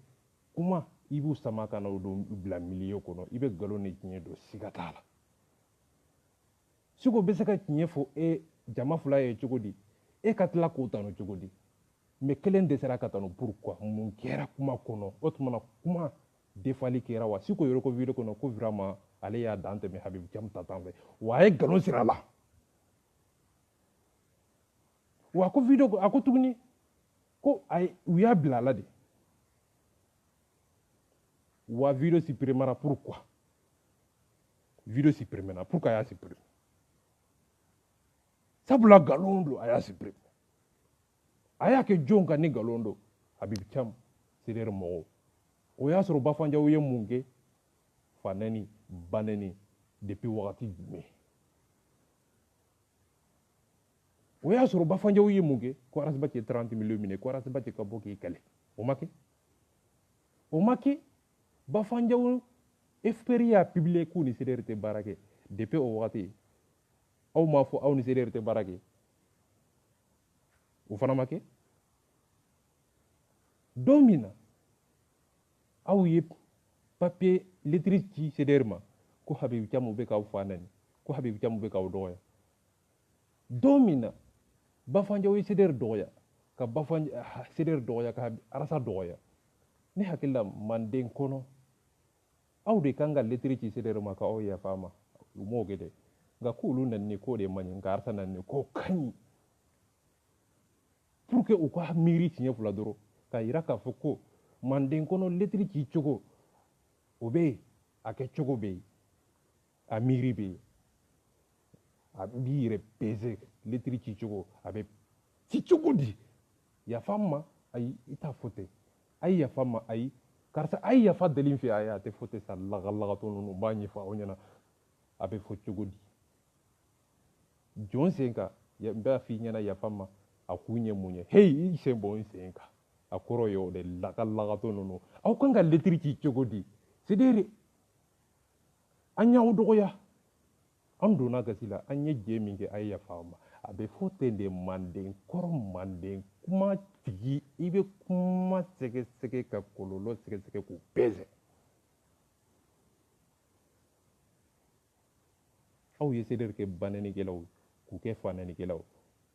kuma i b'u sama ka na o don bila milieu kɔnɔ i bɛ nkalon ni tiɲɛ don siga t'a la siko bɛ se ka tiɲɛ fɔ jama fila ye cogo di ka tila k'o tanu cogo di mais kelen dɛsɛra ka tanu pourquoi mun kɛra kuma kɔnɔ o tuma na kuma defali kɛra wa siko yɔrɔ ko video kɔnɔ ko vraiment ale y'a dan tɛmɛ Habib Thiam ta tan fɛ wa a ye nkalon sira la wa ko video a ko tuguni ko u y'a bila a la de wa video supprimera pourquoi video supprimera pourquoi a y'a supprimer sabula nkalon don a y'a supprimer a y'a kɛ jɔn kan ni nkalon don Habib Thiam CDR mɔgɔw o y'a sɔrɔ Bafanjaw ye mun kɛ fanɛni banɛni depuis wagati jumɛn o y'a sɔrɔ Bafanjaw ye mun kɛ ko Arasba cɛ 30 millions minɛ ko Arasba cɛ ka bɔ k'i kɛlɛ o ma kɛ Bafanjaw FPR y'a publié k'u ni CDR tɛ baara kɛ depuis o wagati aw m'a fɔ aw ni CDR tɛ baara kɛ o fana ma kɛ don min na aw ye papier lettre ci CDR ma ko Habib Thiam bɛ k'aw fa nani ko Habib Thiam bɛ k'aw dɔgɔya don min na Bafanjaw ye CDR dɔgɔya ka CDR dɔgɔya ka Arasa dɔgɔya ne hakili la Manden kɔnɔ aw de kan ka lettre ci CDR ma k'aw yafa ma u m'o kɛ dɛ nka k'olu nani k'o de man ɲi nka Arasa nani k'o ka ɲi pour que u ka miiri tiɲɛ fila dɔrɔn ka yira k'a fɔ ko Manden kɔnɔ lettre ci cogo o bɛ yen a kɛ cogo bɛ yen a miiri bɛ yen a b'i yɛrɛ pese lettre ci cogo a bɛ ci cogo di yafa ma ayi i t'a fɔ ten a ye yafa ma ayi karisa a ye yafa deli n fɛ ayi a tɛ fɔ ten sa lagalagatɔ ninnu n b'a ɲɛfɔ aw ɲɛna a bɛ fɔ cogo di jɔn sen kan n b'a f'i ɲɛna yafa ma a k'u ɲɛ mun ye heyi i sen bɔ n sen kan a kɔrɔ ye o de lagalagatɔ ninnu aw kan ka lettre ci cogo di CDR an y'aw dɔgɔya an donna gasi la an ye jɛ min kɛ a ye yafa ma a bɛ fɔ ten de Manden kɔrɔ Manden kuma tigi i bɛ kuma sɛgɛsɛgɛ ka kɔlɔlɔ sɛgɛsɛgɛ k'u pɛsɛ aw ye CDR kɛ banɛnikɛlaw k'u kɛ fanɛnikɛlaw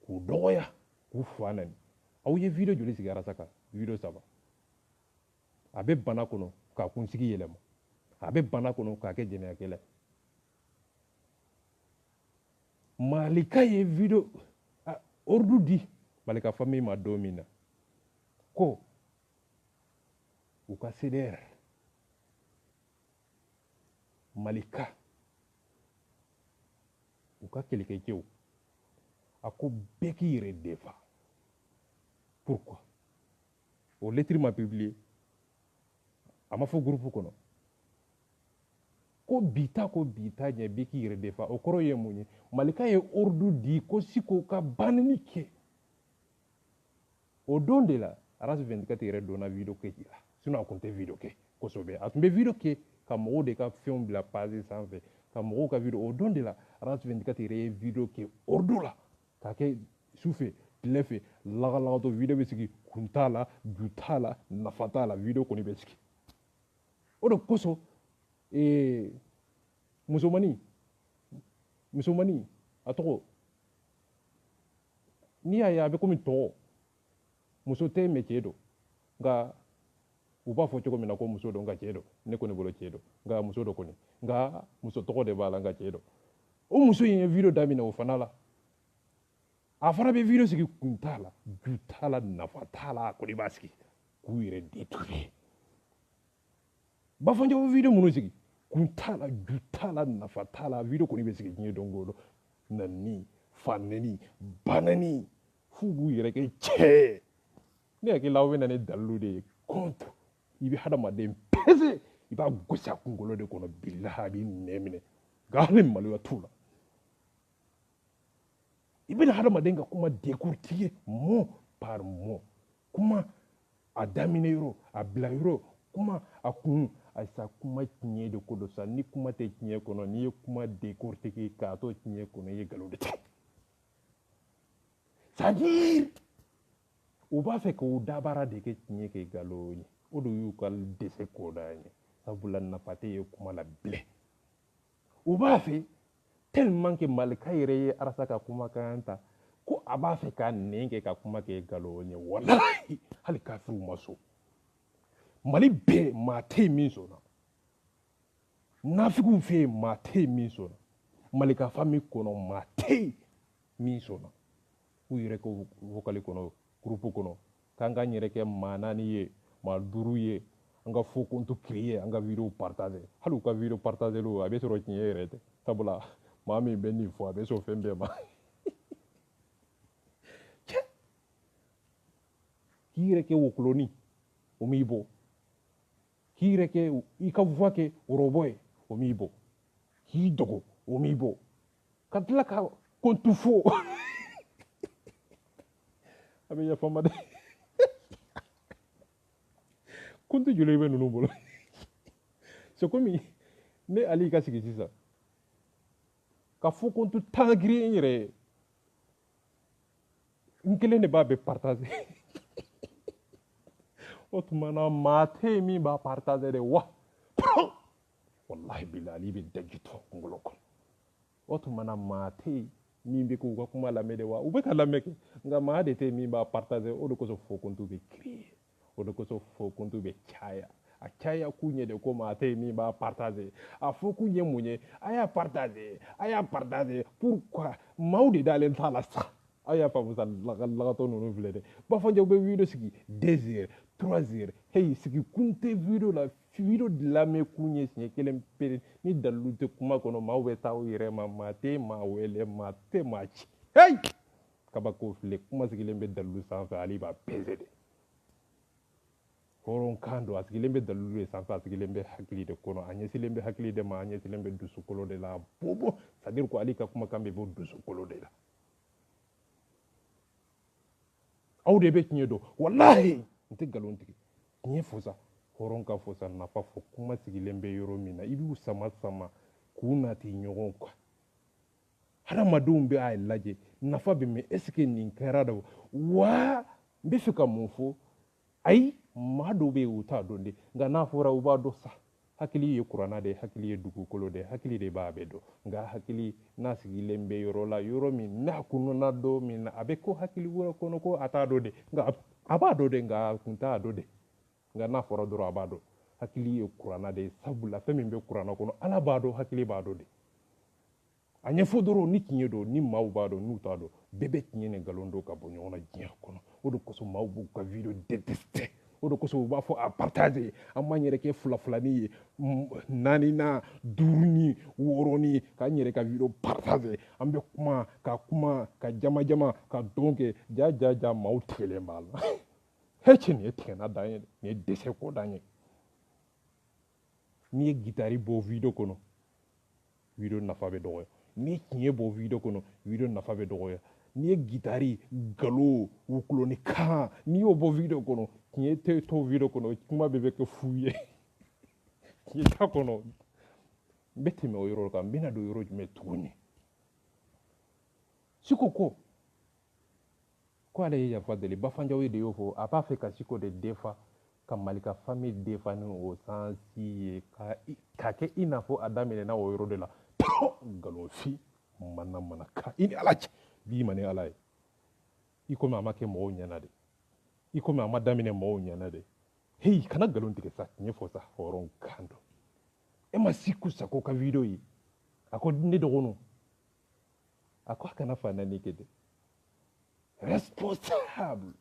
k'u dɔgɔya k'u fa nani aw ye video joli sigi Arasa kan video 3 a bɛ bana kɔnɔ k'a kunsigi yɛlɛma a bɛ bana kɔnɔ k'a kɛ jɛnɛyakɛla Malika ye video ordre di Malika famille ma don min na ko u ka CDR Malika u ka kɛlɛkɛcɛw a ko bɛɛ k'i yɛrɛ defa pourquoi o lettre ma publié a ma fɔ groupe kɔnɔ ko bi ta ɲɛ bɛɛ k'i yɛrɛ defa o kɔrɔ ye mun ye Malika ye ordre di ko siko ka banni kɛ o don de la Aras 24 yɛrɛ donna video kɛ la sinon a tun tɛ video kɛ kosɛbɛ a tun bɛ video kɛ ka mɔgɔw de ka fɛnw bila page sanfɛ ka mɔgɔw ka video o don de la Aras 24 yɛrɛ ye video kɛ ordre la k'a kɛ sufɛ tile fɛ lagalagatɔ video bɛ sigi kun t'a la ju t'a la nafa t'a la video kɔni bɛ sigi o de kosɔn musomani a tɔgɔ n'i y'a ye a bɛ komi tɔgɔ muso tɛ mɛ cɛ don nka u b'a fɔ cogo min na ko muso don nka cɛ don ne kɔni bolo cɛ don nka muso dɔ kɔni nka muso tɔgɔ de b'a la nka cɛ don o muso in ye video daminɛ o fana la a fana bɛ video sigi kun t'a la ju t'a la nafa t'a la a kɔni b'a sigi k'u yɛrɛ détruire Bafanjaw video minnu sigi kun t'a la ju t'a la nafa t'a la video kɔni bɛ sigi diɲɛ don o don nani fanɛni banani f'u b'u yɛrɛ kɛ cɛ ne hakili la aw bɛ na ni dalilu de ye contre i bɛ hadamaden pese i b'a gosi a kunkolo de kɔnɔ bilahi a b'i nɛ minɛ nka hali maloya t'u la i bɛna hadamaden ka kuma décortiquer mot par mot kuma a daminɛ yɔrɔ a bila yɔrɔ kuma a kun ayisa kuma tiɲɛ de ko don sa ni kuma tɛ tiɲɛ kɔnɔ n'i ye kuma décortiquer k'a to tiɲɛ kɔnɔ i ye nkalon de tigɛ c'est-à-dire u b'a fɛ k'o dabara de kɛ tiɲɛ kɛ nkalon ye o de y'u ka dɛsɛ kɔda ye sabula nafa tɛ ye kuma la bilen u b'a fɛ tellement que malika yɛrɛ ye arasa ka kumakan ta ko a b'a fɛ ka nɛn kɛ ka kuma kɛ nkalon ye walahi hali kafiriw ma so mali bɛɛ maa tɛ min sɔnna nafigiw fɛ yen maa tɛ min sɔnna malika famille kɔnɔ maa tɛ min sɔnna u yɛrɛ ko vocal kɔnɔ groupe kɔnɔ k'an k'an yɛrɛ kɛ maa 4 ye maa 5 ye an ka faux compte créer an ka video partager hali u ka video partager lo a bɛ sɔrɔ tiɲɛ yɛrɛ tɛ sabula maa min bɛ nin fɔ a bɛ sɔn fɛn bɛɛ ma k'i yɛrɛ kɛ wokoloni o m'i bɔ k'i yɛrɛ kɛ i ka voix kɛ orobɔ ye o m'i bɔ k'i dogo o m'i bɔ ka tila ka compte faux a bɛ yafa ma dɛ compte joli bɛ ninnu bolo c'est comme ne ali ka sigi sisan ka faux compte 10 créer n yɛrɛ ye n kelen de b'a bɛɛ partager o tuma na maa tɛ yen min b'a partager dɛ wa wallahi bilahi ali bɛ daji to kunkolo kɔnɔ o tuma na maa tɛ yen min bɛ k'u ka kuma lamɛn de wa u bɛ ka lamɛn kɛ nka maa de tɛ yen min b'a partager o de kosɔn faux compte bɛ créer o de kosɔn faux compte bɛ caya a caya kun ye de ko maa tɛ yen min b'a partager a fɔ kun ye mun ye a y'a partager pourquoi maaw de dalen t'a la sa a y'a faamu sa lagatɔ ninnu filɛ dɛ bafanjɛw bɛ video sigi 2 heures 3 heures hey sigi kun tɛ video la video lamɛn kun ye siɲɛ kelen pere ni dalilu tɛ kuma kɔnɔ maaw bɛ taa u yɛrɛ ma maa tɛ maa wele maa tɛ maa ci hey kabako filɛ kuma sigilen bɛ dalilu sanfɛ ale b'a pese de hɔrɔnkan don a sigilen bɛ dalilu de sanfɛ a sigilen bɛ hakili de kɔnɔ a ɲɛsilen bɛ hakili de ma a ɲɛsilen bɛ dusukolo de la bobo c'est à dire ko ale ka kumakan bɛ bɔ dusukolo de la aw de bɛ tiɲɛ dɔn walahi n tɛ nkalon tigɛ tiɲɛ fɔ sa hɔrɔn ka fɔ sa nafa fɔ kuma sigilen bɛ yɔrɔ min na i b'u sama sama k'u nati ɲɔgɔn kan hadamadenw bɛ a lajɛ nafa bɛ min est ce que nin kɛra de wa n bɛ fɛ ka mun fɔ ayi maa dɔw bɛ yen u t'a dɔn de nka n'a fɔra u b'a dɔn sa hakili ye kuranna de hakili ye dugukolo de hakili de b'a bɛɛ dɔn nka hakili n'a sigilen bɛ yɔrɔ la yɔrɔ min n'a kununa don min na a bɛ ko hakili wɛrɛ kɔnɔ ko a t'a dɔn de nka a b'a dɔn de nka a kun t'a dɔn de nka n'a fɔra dɔrɔn a b'a dɔn hakili ye kuranna de sabula fɛn min bɛ kuranna kɔnɔ ala b'a dɔn hakili b'a dɔn de a ɲɛfɔ dɔrɔn ni tiɲɛ don ni maaw b'a dɔn n'u t'a dɔn bɛɛ bɛ tiɲɛ ni nkalon don ka bɔ ɲɔgɔn na diɲɛ kɔnɔ o de kosɔn maaw b'u ka video détester o de kosɔn u b'a fɔ a partager an b'an yɛrɛ kɛ fila-filani ye 4nan 5ni 6ni k'an yɛrɛ ka video partager an bɛ kuma ka jama ka don kɛ ja maaw tigɛlen b'a la hɛcɛ nin ye tigɛna dan ye nin ye dɛsɛ ko dan ye n'i ye gitari bɔ video kɔnɔ video nafa bɛ dɔgɔya n'i ye tiɲɛ bɔ video kɔnɔ video nafa bɛ dɔgɔya n'i ye gitari galo wukuloni kan n'i y'o bɔ video kɔnɔ tiɲɛ tɛ to video kɔnɔ kuma bɛɛ bɛ kɛ fu ye tiɲɛ t'a kɔnɔ n bɛ tɛmɛ o yɔrɔ kan n bɛna don yɔrɔ jumɛn tuguni Siko ko ale ye yafa deli bafanjaw ye de y'o fɔ a b'a fɛ ka Siko de defa ka malika famille defa ni o sansi ye ka kɛ i n'a fɔ a daminɛna o yɔrɔ de la nkalonfin mana ka i ni ala cɛ b'i ma ni ala ye i komi a ma kɛ mɔgɔw ɲɛna de i komi a ma daminɛ mɔgɔw ɲɛna de hei kana nkalon tigɛ sa tiɲɛ fɔ sa hɔrɔn kan dɔn e ma Siku Sako ka video ye a ko ne dɔgɔninw a ko a kana fanani kɛ dɛ responsable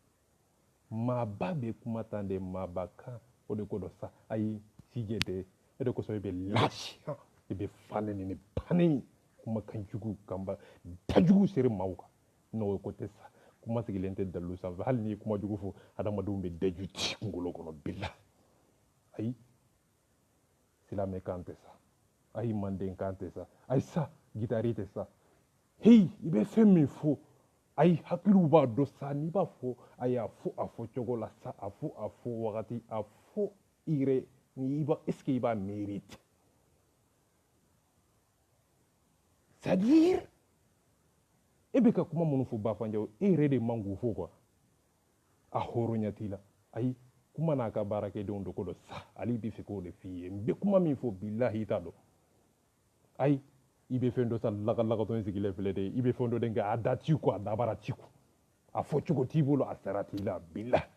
maaba bɛ kuma tan de maaba kan o de ko dɔ sa ayi sijɛ tɛ e de kosɔn i bɛ lafiya i bɛ falen ni bani kumakan jugu kanba dajugu seri maaw kan n'o ko tɛ sa kuma sigilen tɛ dalilu sanfɛ hali n'i ye kuma jugu fɔ adamadenw bɛ daju ci kunkolo kɔnɔ bila ayi silamɛ kan tɛ sa ayi manden kan tɛ sa ayi sa gitari tɛ sa hei i bɛ fɛn min fɔ ayi hakiliw b'a dɔn sa n'i b'a fɔ a y'a fɔ a fɔ cogo la sa a fɔ wagati a fɔ i yɛrɛ est-ce qu'il va mérite? C'est-à-dire, et bien comment mon faut bafanjaw et rede mangu fo quoi a horonyatila ay kuma na ka barake don do ko do sa ali bi fi ko de fi mbe kuma min fo billahi tado ay ibe fendo sa laga to sigile fele de ibe fondo de nga adati ko adabara tiku a fo chuko tibolo a saratila billah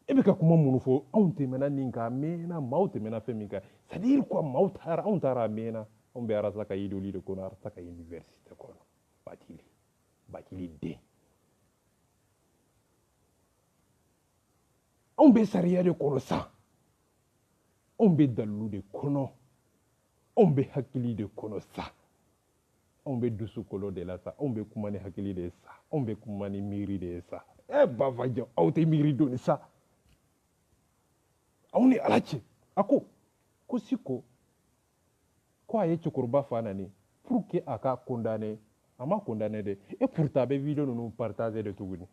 ebe ka kuma mun fo on temena ninka mena maute mena femika c'est-à-dire quoi mautara on tara mena on be arasa ka yidoli de ko na arasa ka université ko bakili de on be sariya de kono sa on be dalu de kono on be hakili de kono sa on be dusu kolo de la sa on be kumani hakili de sa on be kumani miri de sa e bavajo auto miri do ni sa awni alache ako ko siko ko aye chokorba fanani pour que aka condamné ama condamné de et pourtant be vidéo nous partager de tuguni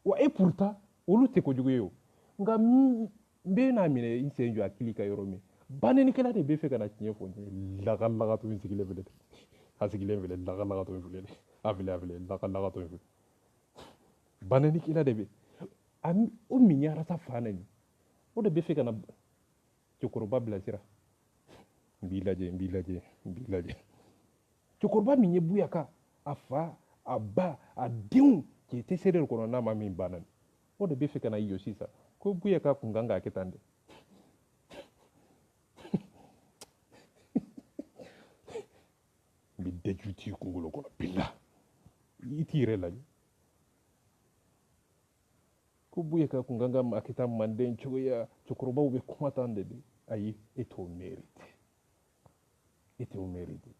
wa et pourtant olu te ko juguyo nga mbe na mine insenjo akili ka yoromi baneni kala de be fe kana tinye fo ni laga to insigile vele hasigile vele laga to vele avele laga to vele baneni kala de be am o minyara sa fanani o de be fe kana chokoroba blasira mbilaje chokoroba minye buyaka afa aba adin ki te serere kono na mami banani o de be fe kana iyo sisa ko buyaka kunganga ketande mbi dejuti kungolo kono billa itire lañu ko buyaka kunganga makita manden choya chokoroba ube kumatande de ayi eto mérite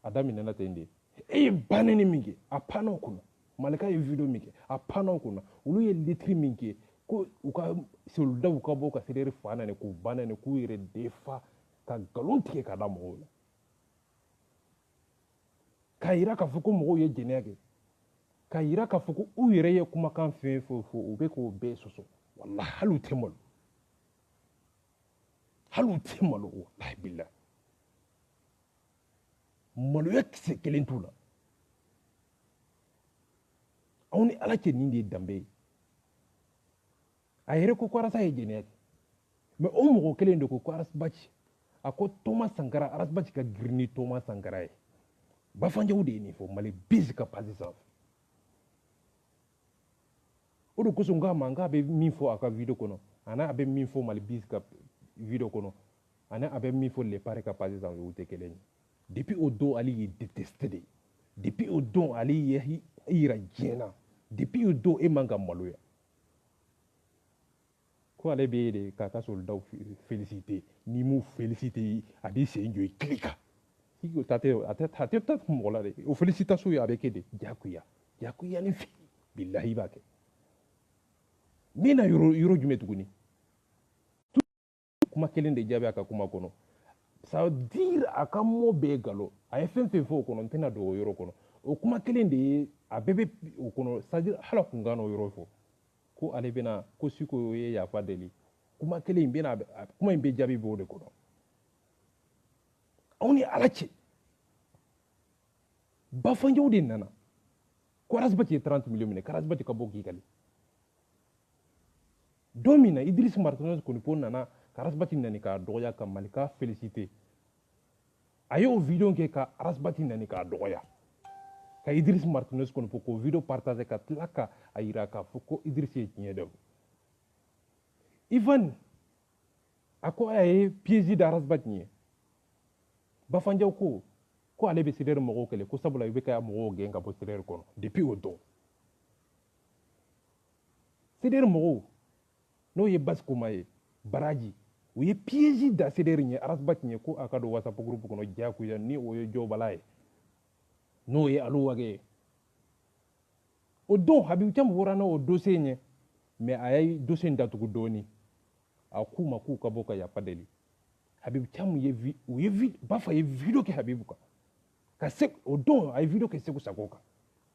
adami nana tende e baneni mingi apano kuna malaka e video mingi apano kuna ulu ye litri mingi ko uka solda uka boka serere fana ne ku banane ku ire defa ka galon tike ka da mo kayira ka fuko mo ye jenege kayira ka fuko u ire ye kuma kan fe fo ube ko be soso wallahi halu temol wallahi billah malo yakse kelentula awni alache nindi dambe ayere ko kwara sa jenege me o mo kelendo ko kwara bachi ako Thomas Sankara aras bachi ka girni Thomas Sankara ba fanja wude ni fo mali bizika pasisa odo ko sunga manga be min fo aka video kono ana abe min fo mali bizika video kono ana abe min fo le pare ka pasisa wute keleni depuis au don ali yi détesté depuis au don ali yi ira jena depuis au don e manga maloya ko ale be de kaka soldat félicité ni mu félicité adi senjo klika iko tate mo la de o félicitations ya avec de jakuya ni fi billahi bake mina yoro jume tuguni kuma kelen de jabe aka kuma kono ça veut dire aka mo be galo ay fen fo kono tena do yoro kono o kuma kelen de abebe o kono ça veut dire hala kungano yoro fo ko ale bena ko siko ye ya fadeli kuma kelen bena kuma be jabi bo de kono awni alache bafanjo de nana ko rasbati 30 millions mine karasbati ka boki kali domina Idriss Martinez ko ni pon nana karasbati nani ka doya ka malika félicité ayo video ke ka rasbati nani ka doya ka Idriss Martinez ko ko video partager ka tlaka ayira ka foko Idriss ye tiede Ivan ako ay piège da rasbati ni bafanjo ko ale be sider mo kele ko sabula be ka mo genga bo sider kono depuis au don sider mo no ye bas ko may baraji o ye piège da sider ni arasbat ni ko akado whatsapp groupe kono jaku ya ni o ye jobalay no ye alu wage o don habib tam worana o dossier ni mais ay dossier ndatu ko doni akuma ku ka boka ya padeli habib tam ye ba fa ye video ke habib ka ka sek o don ay video ke seku sakoka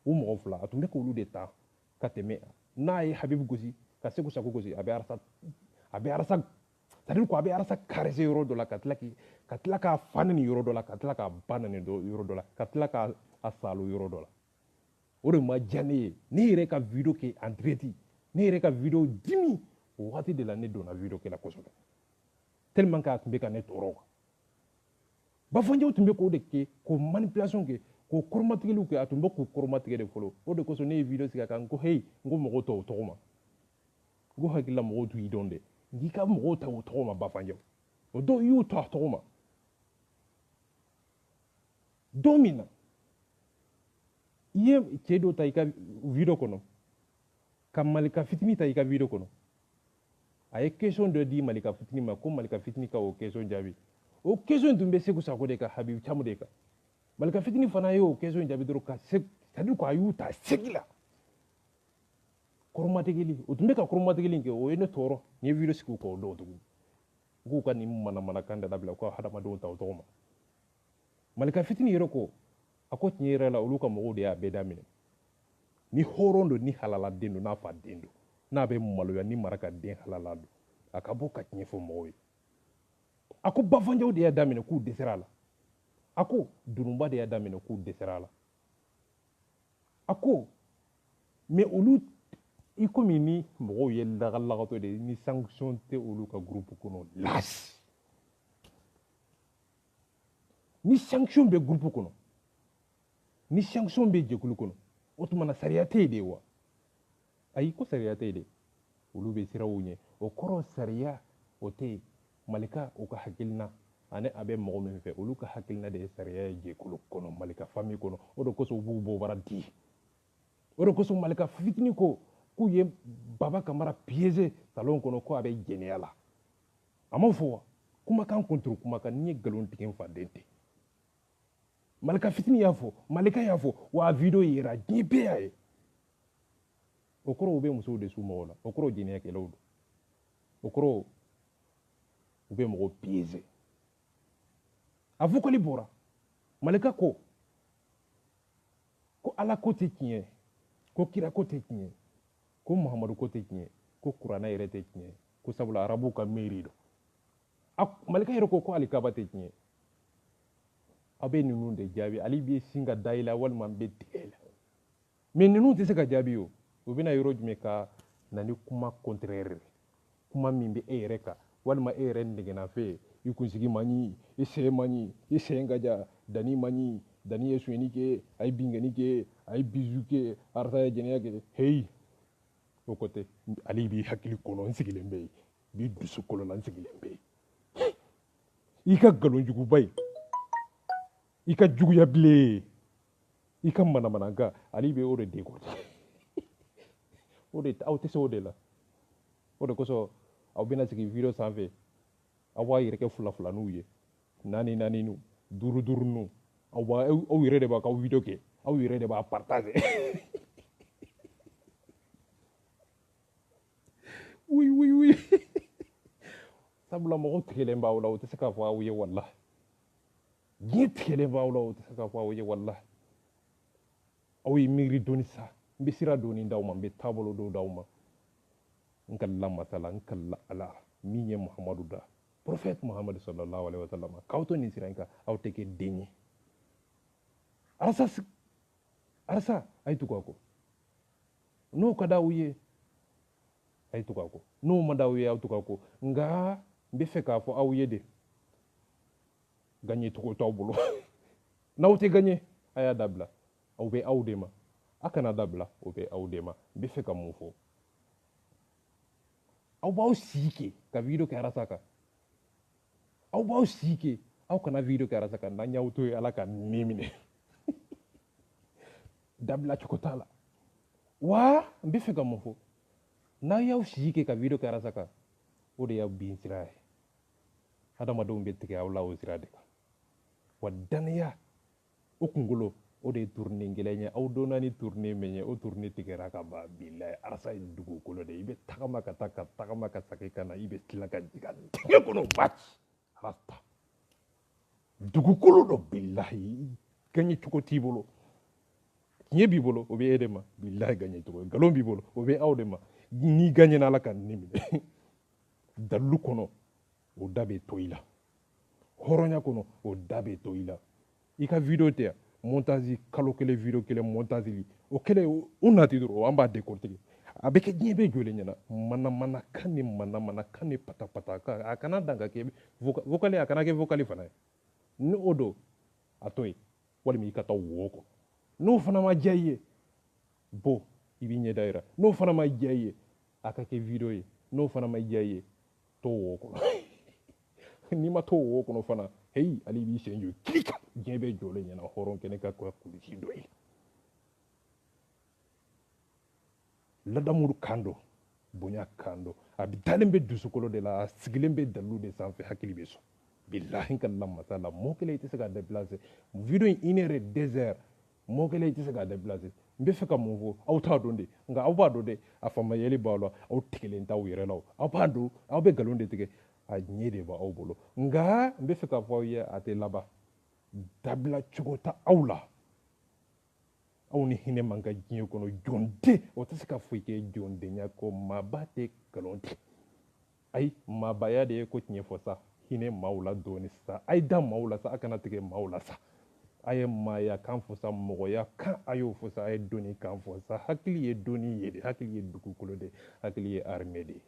o mo fla atumbe ko lu de ta ka teme na ay habib gosi ka segu sago gosi a bɛ arasa c'est-à-dire ko a bɛ arasa caressé yɔrɔ dɔ la ka tila k'a fa nin yɔrɔ dɔ la ka tila k'a ba nin yɔrɔ dɔ la ka tila k'a salo yɔrɔ dɔ la o de ma diya ne ye ne yɛrɛ ka video kɛ en direct ne yɛrɛ ka video dimi o wagati de la ne donna video kɛ la kosɛbɛ tellement que a tun bɛ ka ne tɔɔrɔ quoi Bafandiaw tun bɛ k'o de kɛ k'o manipulation kɛ k'o kɔrɔmatigɛliw kɛ a tun bɛ k'o kɔrɔmatigɛ de fɔlɔ o de kosɔn ne ye video sigi a kan n ko hey n ko mɔgɔw ta o tɔgɔ ma n ko hakilila mɔgɔw t'u y'i dɔn dɛ n k'i ka mɔgɔw ta o tɔgɔ ma Bafandiaw o dɔw y'u ta a tɔgɔ ma don min na i ye cɛ dɔ ta i ka video kɔnɔ ka malika fitini ta i ka video kɔnɔ a ye question dɔ di malika fitini ma ko malika fitini ka o question jaabi o question tun bɛ Segu Sako de kan Habibu Camu de kan malika fitini fana ye o question jaabi dɔrɔn ka c'est-à-dire ko a y'u ta segi la kɔrɔmatigɛli o tun bɛ ka kɔrɔmatigɛli kɛ o ye ne tɔɔrɔ n ye video sigi u kan o dɔw tuguni u k'u ka nin manamanakan da dabila u ka hadamadenw ta o tɔgɔ ma malika fitini yɛrɛ ko a ko tiɲɛ yɛrɛ la olu ka mɔgɔw de y'a bɛɛ daminɛ ni hɔrɔn don ni halaladen don n'a fa den don n'a bɛ maloya ni maraka den halala don a ka bɔ ka tiɲɛ fɔ mɔgɔw ye a ko Bafandiaw de y'a daminɛ k'u dɛsɛra a la a ko Dununba de y'a daminɛ k'u dɛsɛra a la a ko mais olu i komi ni mɔgɔw ye lagalakatɔ de ni sanction tɛ olu ka groupe kɔnɔ las ni sanction bɛ groupe kɔnɔ ni sanction bɛ jɛkulu kɔnɔ o tuma na sariya tɛ yen de wa ayi ko sariya tɛ yen de olu bɛ siraw ɲɛ o kɔrɔ sariya o tɛ yen malika o ka hakilina ani a bɛ mɔgɔ min fɛ olu ka hakilina de ye sariya ye jɛkulu kɔnɔ malika famille kɔnɔ o de kosɔn u b'u bɔbara di o de kosɔn malika fitini ko k'u ye baba kamara piéger salon kɔnɔ ko a bɛ jɛnɛya la a m'o fɔ wa kumakan contre kumakan ni ye nkalon tigɛ n faden tɛ malika fitini y'a fɔ malika y'a fɔ wa a video yera diɲɛ bɛɛ y'a ye o kɔrɔ u bɛ musow de su mɔgɔw la o kɔrɔ jɛnɛyakɛlaw don o kɔrɔ u bɛ mɔgɔw piéger a fɔkɔli bɔra malika ko ala ko tɛ tiɲɛ ko kira ko tɛ tiɲɛ ko muhamadu ko tɛ tiɲɛ ko kuranɛ yɛrɛ tɛ tiɲɛ ko sabula arabuw ka miiri don malika yɛrɛ ko alikaba tɛ tiɲɛ aw bɛ ninnu de jaabi ale bɛ sin ka da i la walima n bɛ tigɛ i la mais ninnu tɛ se ka jaabi o u bɛna yɔrɔ jumɛn ka na ni kuma contraire kuma min bɛ e yɛrɛ kan walima e yɛrɛ nɛgɛnna fɛ i kunsigi man ɲi i sen man ɲi i sen ka ja dani man ɲi dani ye sonyɛni kɛ a ye binkɛni kɛ a ye bizu kɛ arasa ye jɛnɛya kɛ heyi o ko tɛ ale b'i hakili kɔnɔ n sigilen bɛ yen b'i dusu kɔnɔ la n sigilen bɛ yen i ka nkalonjuguba ye i ka juguya bilen i ka manamanakan ale bɛ o de décoder o de aw tɛ se o de la o de kosɔn aw bɛna sigi video sanfɛ aw b'a yɛrɛ kɛ fila-filaniw ye naani-naaniw duuru-duuruninw aw yɛrɛ de b'a k'aw video kɛ aw yɛrɛ de b'a partager oui sabula mɔgɔw tigɛlen b'aw la o tɛ se k'a fɔ aw ye walahi diɲɛ tigɛlen b'aw la o tɛ se k'a fɔ aw ye walahi aw ye miiri dɔɔni sa n bɛ sira dɔɔni d'aw ma n bɛ taabolo dɔw d'aw ma n kalila masala n kalila ala min ye muhamadu da prophète muhamadu sallallahu alaihi wa sallam k'aw to nin sira in kan aw tɛ kɛ den ye arasa a ye tugu a kɔ n'o ka d'aw ye a ye tugu a kɔ n'o ma d'aw ye aw tugu a kɔ nka n bɛ fɛ k'a fɔ aw ye de gagné cogo t'aw bolo n'aw tɛ gagné a y'a dabila aw bɛ aw de ma a kana dabila o bɛ aw de ma n bɛ fɛ ka mun fɔ aw b'aw sigi kɛ ka video kɛ arasa kan aw b'aw sigi kɛ aw kana video kɛ arasa kan n'an y'aw to ye ala ka ni minɛ dabila cogo t'a la wa n bɛ fɛ ka mun fɔ n'a y'aw sigi kɛ ka video kɛ arasa kan o de y'aw bin sira ye hadamadenw bɛ tigɛ aw la o sira de kan wa daniya o kunkolo o de ye tourner gɛlɛn ye aw donna ni tourner min ye o tourner tigɛra ka ban bilahi arasa ye dugukolo de i bɛ tagama ka taa ka tagama ka segin ka na i bɛ tila ka jigin dingɛ kɔnɔ waati arasa dugukolo dɔ bilahi gagné cogo t'i bolo tiɲɛ b'i bolo o bɛ e de ma bilahi gagné cogo nkalon b'i bolo o bɛ aw de ma n'i gagné ala ka ni minɛ dalu kɔnɔ o da bɛ to i la hɔrɔnya kɔnɔ o da bɛ to i la i ka video tɛ montage kalo kelen video kelen montage o kelen o nati dɔrɔn an b'a décortiquer a bɛ kɛ diɲɛ bɛɛ jɔlen ɲɛna manamanakan ni manamanakan ni patapata a kana dan ka kɛ vocal a kana kɛ vocal fana ye ni o don a to yen walima i ka taa wo kɔnɔ n'o fana ma diya i ye bɔ i b'i ɲɛda yira n'o fana ma diya i ye a ka kɛ video ye n'o fana ma diya i ye to wo kɔnɔ n'i ma to wo kɔnɔ fana heyi ale b'i sen jɔ kilika diɲɛ bɛɛ jɔlen ɲɛna hɔrɔn kɛnɛ ka kulusi dɔ ye ladamu kan don bonya kan don a dalen bɛ dusukolo de la a sigilen bɛ dalu de sanfɛ hakili bɛ sɔn bilahi ka lamasa la mɔgɔ kelen i tɛ se k'a déplacer video in 1 heure 2 heures mɔgɔ kelen i tɛ se k'a déplacer n bɛ fɛ ka mun fɔ aw t'a dɔn de nka aw b'a dɔn de a faamuyali b'aw la aw tigɛlen t'aw yɛrɛ la aw b'a dɔn aw bɛ nkalon de tigɛ a ɲɛ de b'aw bolo nka n bɛ fɛ k'a fɔ aw ye a tɛ laban dabila cogo ta aw la aw ni hinɛ man ka diɲɛ kɔnɔ jɔn tɛ o tɛ se ka foyi kɛ jɔndenya kɔ maaba tɛ nkalon tigɛ ayi maabaya de ye ko tiɲɛ fɔ sa hinɛ maaw la dɔɔni sa a ye da maaw la sa a kana tigɛ maaw la sa a ye maaya kan fɔ sa mɔgɔya kan a y'o fɔ sa a ye dɔnni kan fɔ sa hakili ye dɔnni ye de hakili ye dugukolo de hakili ye armée de ye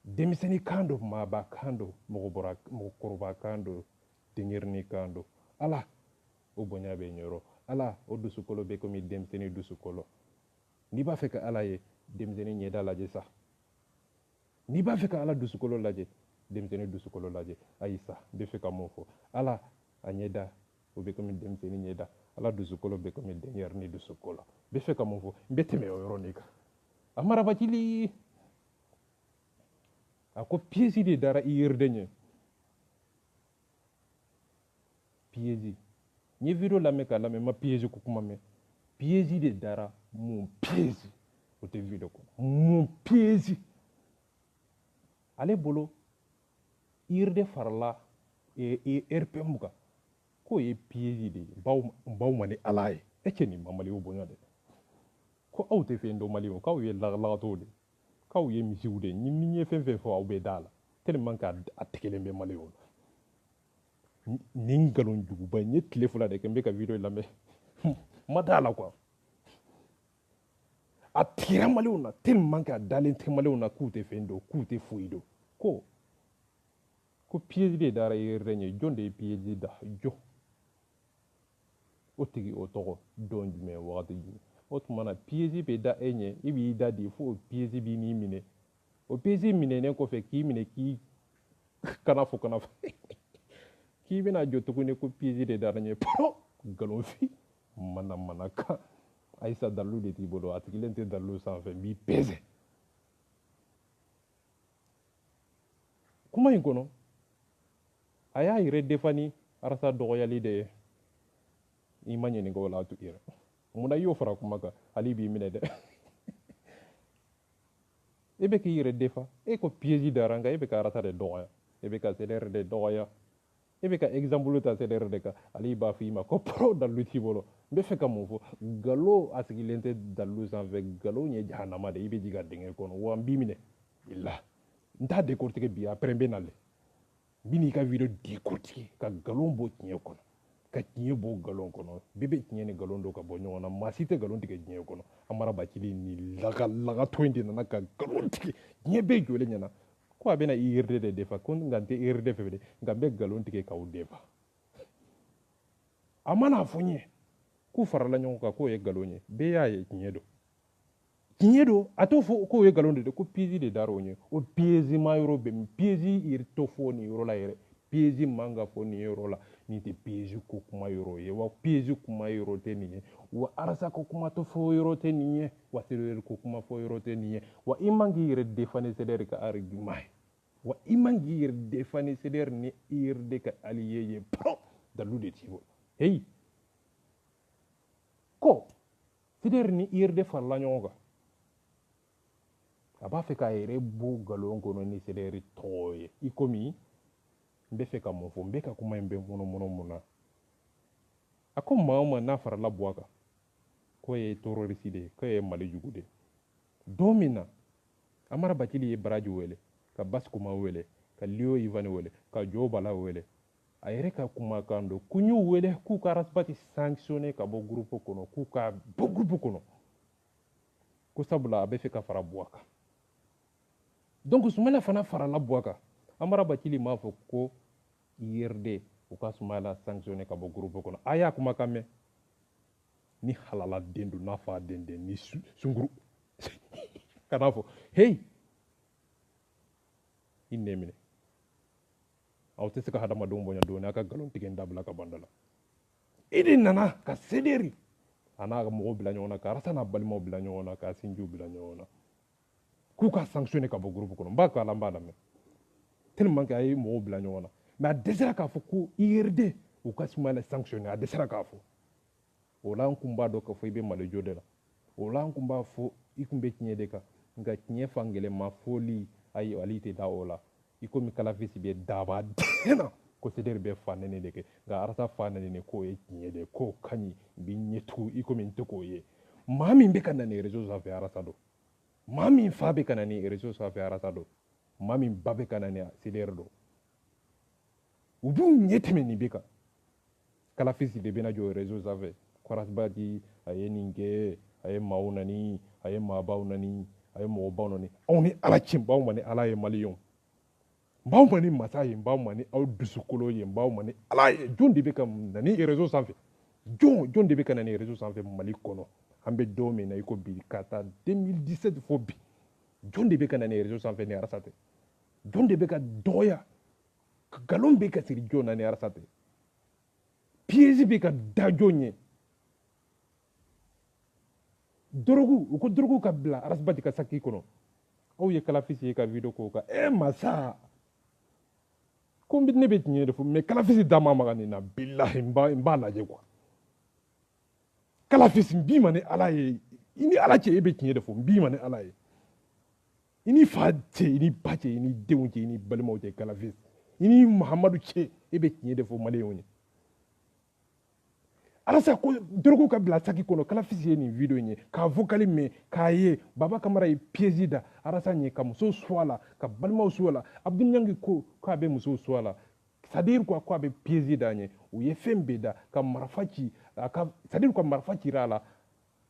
denmisɛnnin kan don maaba kan don mɔgɔkɔrɔba kan don denyɛrɛnin kan don ala o bonya bɛ ɲɔrɔ ala o dusukolo bɛ komi denmisɛnnin dusukolo n'i b'a fɛ ka ala ye denmisɛnnin ɲɛda lajɛ sa n'i b'a fɛ ka ala dusukolo lajɛ denmisɛnnin dusukolo lajɛ ayi sa n bɛ fɛ ka mun fɔ ala a ɲɛda o bɛ komi denmisɛnnin ɲɛda ala dusukolo bɛ komi denyɛrɛnin dusukolo n bɛ fɛ ka mun fɔ n bɛ tɛmɛ o yɔrɔnin kan a marabacili a ko piège de dara i yɛrɛden ɲɛ piège n ye video lamɛn k'a lamɛn n ma piège ko kuma mɛn piège de dara mun piège o tɛ video kɔnɔ mun piège ale bolo yiride farala rpm kan k'o ye piège de ye baw ma ni ala ye e cɛ nin ma maliw bonya de ko aw tɛ fɛn dɔn maliw k'aw ye lagatɔw de k'aw ye misiw de ni ye fɛn fɛn fɔ aw bɛ da la tellement que a tigɛlen bɛ maliw la nin nkalon juguba n ye tile fila de kɛ n bɛ ka video lamɛn ma da la quoi a tigɛra maliw na tellement que a dalen tɛ maliw na k'u tɛ fɛn dɔn k'u tɛ foyi dɔn ko piège de dara yɛrɛ ɲɛ jɔn de ye piège da jɔn o tigi o tɔgɔ dɔn jumɛn wagati jumɛn o tuma na piège bɛ da e ɲɛ i b'i da di fo o piège b'i n'i minɛ o piège minɛnen kɔfɛ k'i minɛ k'i kana fɔ k'i bɛna jɔ tuguni ko piège de dara ɲɛ pɔrɔ nkalonfin manamanakan ayisa dalu de t'i bolo a tigilen tɛ dalu sanfɛ n b'i pèse kuma in kɔnɔ a y'a yɛrɛ defani arasa dɔgɔyali de ye i ma ɲininka o la a tu yɛrɛ munna i y'o fara kuma kan hali b'i minɛ dɛ e bɛ k'i yɛrɛ defa e ko piège dara nka e bɛ ka arasa de dɔgɔya e bɛ ka CDR de dɔgɔya e bɛ ka exemple ta CDR de kan hali b'a fɔ i ma ko poro dalu t'i bolo n bɛ fɛ ka mun fɔ nkalon a sigilen tɛ dalu sanfɛ nkalon ye jahanama de i bɛ jigin a dingɛ kɔnɔ wa n b'i minɛ bila n t'a décortiquer bi après n bɛ na lɛ n bɛ n'i ka video décortiquer ka nkalon bɔ tiɲɛ kɔnɔ ka tiɲɛ bɔ nkalon kɔnɔ bɛɛ bɛ tiɲɛ ni nkalon dɔn ka bɔ ɲɔgɔn na maa si tɛ nkalon tigɛ diɲɛ kɔnɔ a marabacili ni lagatɔ in de nana ka nkalon tigɛ diɲɛ bɛɛ jɔlen ɲɛna ko a bɛna i yɛrɛ de defa ko nka n tɛ yɛrɛ de fɛ dɛ nka n bɛ nkalon tigɛ k'aw defa a mana fɔ n ye k'u farala ɲɔgɔn kan k'o ye nkalon ye bɛɛ y'a ye tiɲɛ don a t'o fɔ k'o ye nkalon de ko piège de dara o ɲɛ o piège ma yɔrɔ bɛ min piège yɛrɛ tɛ fɔ nin yɔrɔ la yɛrɛ piège man ka fɔ nin yɔrɔ la nin tɛ piège ko kuma yɔrɔ ye wa piège kuma yɔrɔ tɛ nin ye wa arasa ko kuma tɛ fɔ yɔrɔ tɛ nin ye wa CDR ko kuma fɔ yɔrɔ tɛ nin ye wa i man k'i yɛrɛ défendre CDR ka argument ye wa i man k'i yɛrɛ défendre CDR ni i yɛrɛ de ka allié ye pɔrɔ dalu de t'i bolo heyi ko CDR ni i yɛrɛ de farala ɲɔgɔn kan a b'a fɛ k'a yɛrɛ bɔ nkalon kɔnɔ ni CDR tɔgɔ ye i komi n bɛ fɛ ka mun fɔ n bɛ ka kuma in bɛ munumunu mun na a ko maa o maa n'a farala bɔ a kan ko ye terroriste de ko ye mali jugu de don min na Amara Bakili ye Baraji wele ka Baskuma wele ka Leo Ivan wele ka Joe Bala wele a yɛrɛ ka kumakan don k'u y'u wele k'u ka Arasbati sanctionné ka bɔ groupe kɔnɔ k'u ka bɔ groupe kɔnɔ ko sabula a bɛ fɛ ka fara Buwa kan donc Soumaïla fana farala Buwa kan Amara Bakili m'a fɔ ko IRD u ka Soumaïla sanctionné ka bɔ groupe kɔnɔ a y'a kumakan mɛn ni halala den don n'a fa den den ni sunguru kana fɔ hey i nɛ minɛ aw tɛ se ka hadamadenw bonya dɔɔni a ka nkalon tigɛ dabila ka banda la i de nana ka sederi a n'a ka mɔgɔw bila ɲɔgɔn na ka Arasa n'a balimaw bila ɲɔgɔn na ka sinjiw bila ɲɔgɔn na k'u ka sanctionné ka bɔ groupe kɔnɔ n b'a kala n b'a lamɛn tellement que a ye mɔgɔw bila ɲɔgɔn na mais a dɛsɛra k'a fɔ ko IRD u ka Soumaïla sanctionné a dɛsɛra k'a fɔ o la n kun b'a dɔn k'a fɔ i bɛ Malijo de la o la n kun b'a fɔ i kun bɛ tiɲɛ de kan nka tiɲɛ fankelen foli ayi ali tɛ da o la i komi Kalafisi bɛ daba den na ko Sederi bɛ fa nɛni de kɛ nka Arasa fa nɛni k'o ye tiɲɛ de k'o ka ɲi n bɛ ɲɛ tugu i komi n tɛ k'o ye maa min bɛ ka na ni réseau sanfɛ Arasa don maa min fa bɛ ka na ni réseau sanfɛ Arasa don maa min ba bɛ ka na ni Sederi don u b'u ɲɛ tɛmɛ nin bɛ kan Kalafisi de bɛna jɔ réseau sanfɛ ko Arasbati a ye nin kɛ a ye maaw nani a ye maabaw nani a ye mɔgɔbaw nani anw ni ala cɛ n b'aw ma ni ala ye maliyɛnw n b'aw ma ni masa ye n b'aw ma ni aw dusukolo ye n b'aw ma ni ala ye jɔn de bɛ ka na ni réseau sanfɛ jɔn de bɛ ka na ni réseau sanfɛ Mali kɔnɔ an bɛ don min na i ko bi ka taa 2017 fɔ bi jɔn de bɛ ka na ni réseau sanfɛ ni Arasa tɛ jɔn de bɛ ka dɔgɔya nkalon bɛ ka siri jɔn na ni Arasa tɛ piège bɛ ka da jɔn ye dorogu u ko dorogu ka bila Arasbati ka saki kɔnɔ aw ye Kalafisi ye ka video k'o kan masa ko ne bɛ tiɲɛ de fɔ mais Kalafisi da ma maga nin na bilahi n b'a lajɛ quoi Kalafisi n b'i ma ni ala ye i ni ala cɛ e bɛ tiɲɛ de fɔ n b'i ma ni ala ye i ni fa cɛ i ni ba cɛ i ni denw cɛ i ni balimaw cɛ Kalafisi i ni Mahamadu cɛ e bɛ tiɲɛ de fɔ maliyɛnw ye Arasa ko dorogu ka bila saki kɔnɔ Kalafisi ye nin video in ye k'a vocali mɛn k'a ye Baba Kamara ye piège da Arasa ɲɛ ka musow su a la ka balimaw su a la Abdou Niangi ko k'a bɛ musow su a la c'est à dire quoi k'a bɛ piège da ɲɛ u ye fɛn bɛɛ da ka marifa ci c'est à dire ka marifa cira a la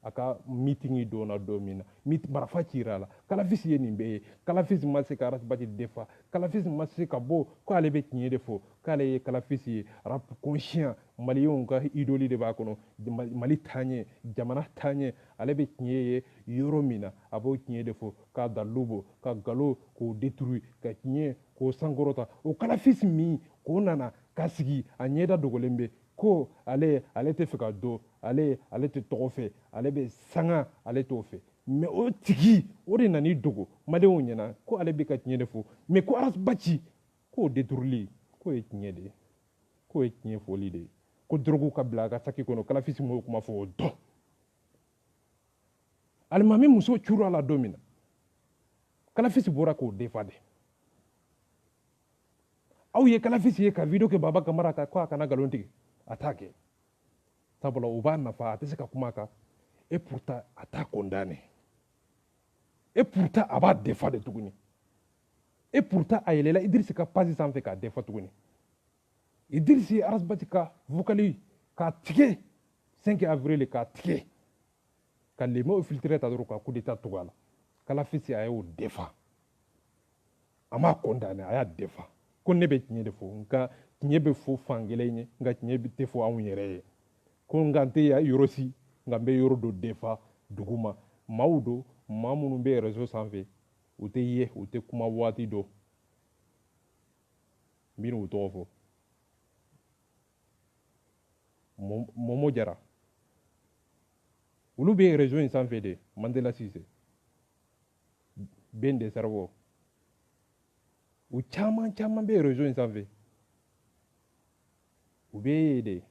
a ka meeting dɔ na don min na marifa cira a la Kalafisi ye nin bɛɛ ye Kalafisi ma se ka Arasbati defa Kalafisi ma se ka bɔ k'ale bɛ tiɲɛ de fɔ k'ale ye Kalafisi ye rap conscient maliyɛnw ka idoli de b'a kɔnɔ Mali taaɲɛ jamana taaɲɛ ale bɛ tiɲɛ ye yɔrɔ min na a b'o tiɲɛ de fɔ k'a dalilu bɔ ka nkalon k'o détruire ka tiɲɛ k'o sankɔrɔta o Kalafisi min k'o nana ka sigi a ɲɛda dogolen bɛ ko ale tɛ fɛ ka don ale tɛ tɔgɔ fɛ ale bɛ sanga ale t'o fɛ mais o tigi o de nana i dogo maliyɛnw ɲɛna ko ale bɛ ka tiɲɛ de fɔ mais ko Arasbati k'o détruirili k'o ye tiɲɛ de ye k'o ye tiɲɛ fɔli de ye ko dorogu ka bila a ka saki kɔnɔ Kalafisi m'o kuma fɔ o dɔn alimami muso curu a la don min na Kalafisi bɔra k'o defa de aw ye Kalafisi ye ka video kɛ Baba Kamara kan ko a kana nkalon tigɛ a t'a kɛ sabula o b'a nafa a tɛ se ka kuma a kan et pourtant a t'a condamné et pourtant a b'a defa de tuguni et pourtant a yɛlɛla Idrisi ka page sanfɛ k'a defa tuguni Idrisi ye Arasbati ka vocali k'a tigɛ 5 avril k'a tigɛ ka lemɛw filtré ta dɔrɔn ka coup d'état tugu a la Kalafisi a y'o defa a m'a condamné a y'a defa ko ne bɛ tiɲɛ de fɔ nka tiɲɛ bɛ fɔ fankelen ye nka tiɲɛ tɛ fɔ anw yɛrɛ ye ko nka n tɛ yɔrɔ si nka n bɛ yɔrɔ dɔ defa dugu ma maaw don maa minnu bɛ réseau sanfɛ u tɛ ye u tɛ kuma waati dɔ n bɛ n'u tɔgɔ fɔ Momo Jara olu bɛ réseau in sanfɛ de Mandela Cisse Ben de Sarwo u caman bɛ réseau in sanfɛ u bɛ yen de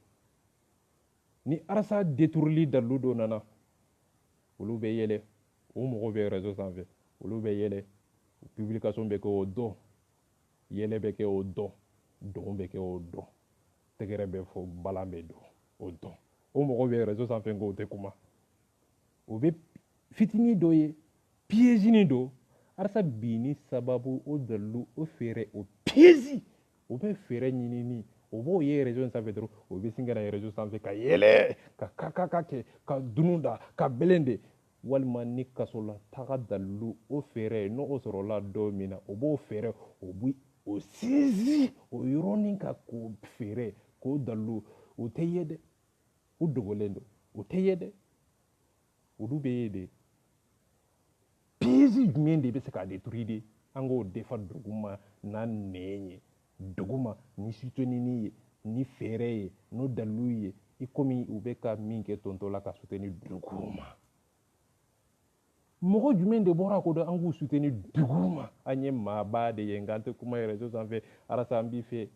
ni Arasa détourli dalilu dɔ nana olu bɛ yɛlɛ o mɔgɔw bɛ réseau sanfɛ olu bɛ yɛlɛ publication bɛ kɛ o dɔn yɛlɛ bɛ kɛ o dɔn dɔn bɛ kɛ o dɔn tɛgɛrɛ bɛ fɔ balan bɛ dɔn o dɔn o mɔgɔw bɛ réseau sanfɛ nka o tɛ kuma o bɛ fitinin dɔ ye piège dɔ arasa bini sababu o dalilu o fɛɛrɛ o piège o bɛ fɛɛrɛ ɲinini o b'o ye réseau sanfɛ dɔrɔn o bɛ sin ka na réseau sanfɛ ka yɛlɛ ka kɛ ka dunu da ka bɛlɛn de walima ni kasola taga dalilu o fɛɛrɛ n'o sɔrɔla don min na o b'o fɛɛrɛ o bi o sinsin o yɔrɔnin ka k'o fɛɛrɛ k'o dalilu o tɛ ye dɛ o dogolen don o tɛ ye dɛ olu bɛ ye de piège jumɛn de bɛ se k'a détruire de an k'o defa duguma n'a nɛn ye duguma ni soutenir ye ni fɛɛrɛ ye n'o dalilu ye i komi u bɛ ka min kɛ tontɔ la ka soutenir duguma mɔgɔ jumɛn de bɔra ko dɔn an k'u soutenir duguma an ye maaba de ye nka an tɛ kuma réseau sanfɛ arasa an b'i fɛ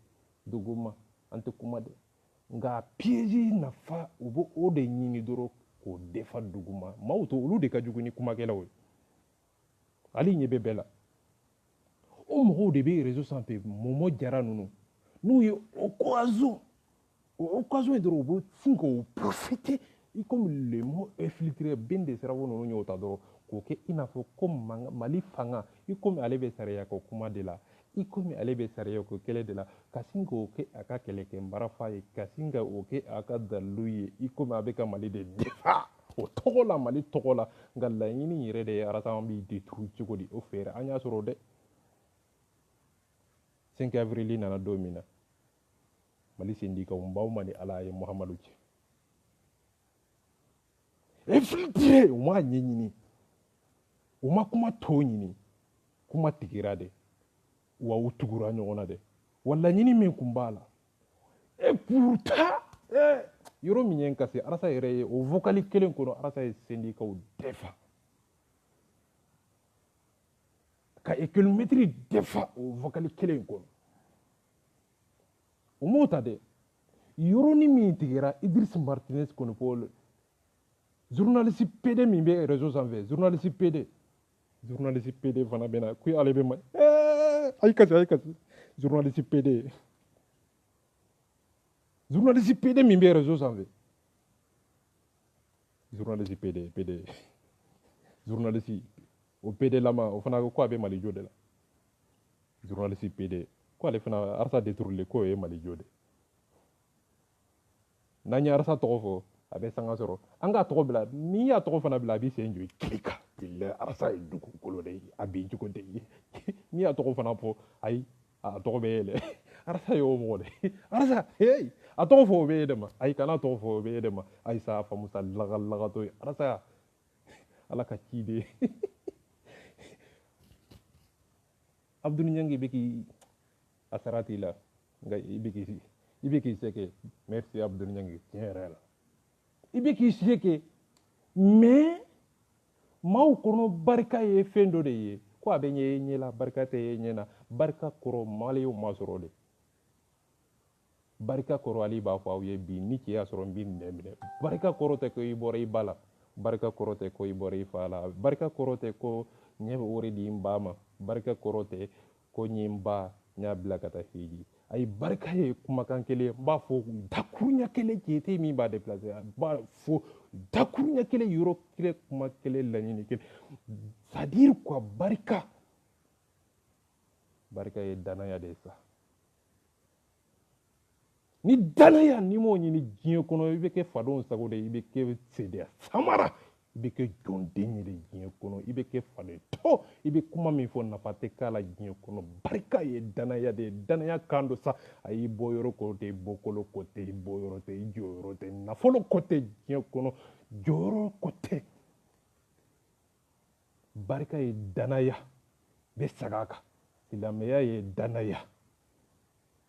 duguma an tɛ kuma dɛ nka piège nafa u b'o o de ɲini dɔrɔn k'o defa duguma maaw to olu de ka jugu ni kumakɛlaw ye hali ɲɛ bɛ bɛɛ la o mɔgɔw de bɛ réseau sanfɛ mɔmɔ jara ninnu n'u ye occasion ye dɔrɔn u bɛ sin k'o profiter i komi le mot infiltré ben de sira ninnu y'o ta dɔrɔn k'o kɛ i n'a fɔ ko mali fanga i komi ale bɛ sariya ko kuma de la i komi ale bɛ sariya ko kɛlɛ de la ka sin k'o kɛ a ka kɛlɛkɛnbara fa ye ka sin ka o kɛ a ka dalilu ye i komi a bɛ ka mali de defa o tɔgɔ la mali tɔgɔ la nka laɲini yɛrɛ de ye arasa an b'i détruire cogo di o fɛɛrɛ an y'a sɔrɔ dɛ 5 avril nana don min na mali sendikaw n baw ma ni ala ye muhamadu cɛ infiltré u m'a ɲɛɲini u ma kuma tɔ ɲini kuma tigira dɛ wa u tugura ɲɔgɔn na dɛ wa laɲini min kun b'a la et pourtant yɔrɔ min ye n kasi arasa yɛrɛ ye o vocali kelen kɔnɔ arasa ye sendikaw defa ka économétrie defa o vocali kelen kɔnɔ o m'o ta dɛ yɔrɔnin min tigɛra Idriss Martinez kɔni Paul journaliste PD min bɛ réseau sanfɛ journaliste PD fana bɛ na ko ale bɛ ma ayi kasi journaliste PD min bɛ réseau sanfɛ journaliste o PD lama o fana ko a bɛ Mali jo de la journaliste PD ko ale fana arasa détourné ko ye Mali jo de n'an ye arasa tɔgɔ fɔ a bɛ sanga sɔrɔ an k'a tɔgɔ bila n'i y'a tɔgɔ fana bila a b'i sen jɔ kilika arasa ye dugukolo de ye a b'i jogo de ye n'i y'a tɔgɔ fana fɔ ayi a tɔgɔ bɛ yɛlɛ arasa ye o mɔgɔ de arasa hey a tɔgɔ fɔ o bɛ ye de ma ayi kana tɔgɔ fɔ o bɛ ye de ma ayi sa famusa lagatɔ ye arasa ala ka ci de Abdou Niangi bɛ k'i a sara t'i la nka i bɛ k'i se kɛ merci Abdou Niangi tiɲɛ yɛrɛ la i bɛ k'i se kɛ mais maaw kɔnɔ barika ye fɛn dɔ de ye ko a bɛ ɲɛ e ɲɛ la barika tɛ e ɲɛ na barika kɔrɔ maliyɛnw ma sɔrɔ de barika kɔrɔ ale b'a fɔ aw ye bi ni cɛ y'a sɔrɔ n b'i minɛ barika kɔrɔ tɛ ko i bɔra i ba la barika kɔrɔ tɛ ko i bɔra i fa la barika kɔrɔ tɛ ko ɲɛ bɛ wari di n ba ma barika kɔrɔ tɛ ko ɲɛ n ba n y'a bila ka taa hiji ayi barika ye kumakan kelen n b'a fɔ dakuruɲa kelen jete min b'a déplacer a b'a fɔ dakuruɲa kelen yɔrɔ kelen kuma kelen laɲini kelen c'est à dire quoi barika ye danaya de sa ni danaya ni m'o ɲini diɲɛ kɔnɔ i bɛ kɛ fadenw sago de i bɛ kɛ sedeya samara i bɛ kɛ jɔnden ye de diɲɛ kɔnɔ i bɛ kɛ faden tɔ i bɛ kuma min fɔ nafa tɛ k'a la diɲɛ kɔnɔ barika ye danaya de ye danaya kan do sa a y'i bɔ yɔrɔ ko tɛ i bɔkolo ko tɛ i bɔ yɔrɔ tɛ i jɔ yɔrɔ tɛ nafolo ko tɛ diɲɛ kɔnɔ jɔyɔrɔ ko tɛ barika ye danaya bɛ saga kan silamɛya ye danaya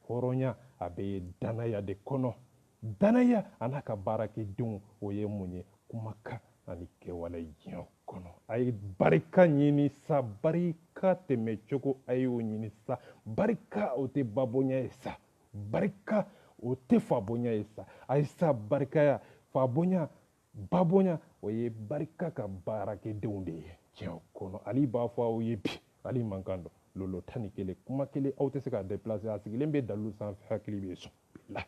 hɔrɔnya a bɛ ye danaya de kɔnɔ danaya a n'a ka baarakɛdenw o ye mun ye kumakan ani kɛwale diɲɛ kɔnɔ a ye barika ɲini sa barika tɛmɛ cogo a y'o ɲini sa barika o tɛ babonya ye sa barika o tɛ fabonya ye sa a ye sa barikaya fabonya babonya o ye barika ka baarakɛdenw de ye diɲɛ kɔnɔ ale b'a fɔ aw ye bi ale man kan dɔn lolo tan ni kelen kuma kelen aw tɛ se ka déplacer a sigilen bɛ dalilu sanfɛ hakili bɛ sɔn la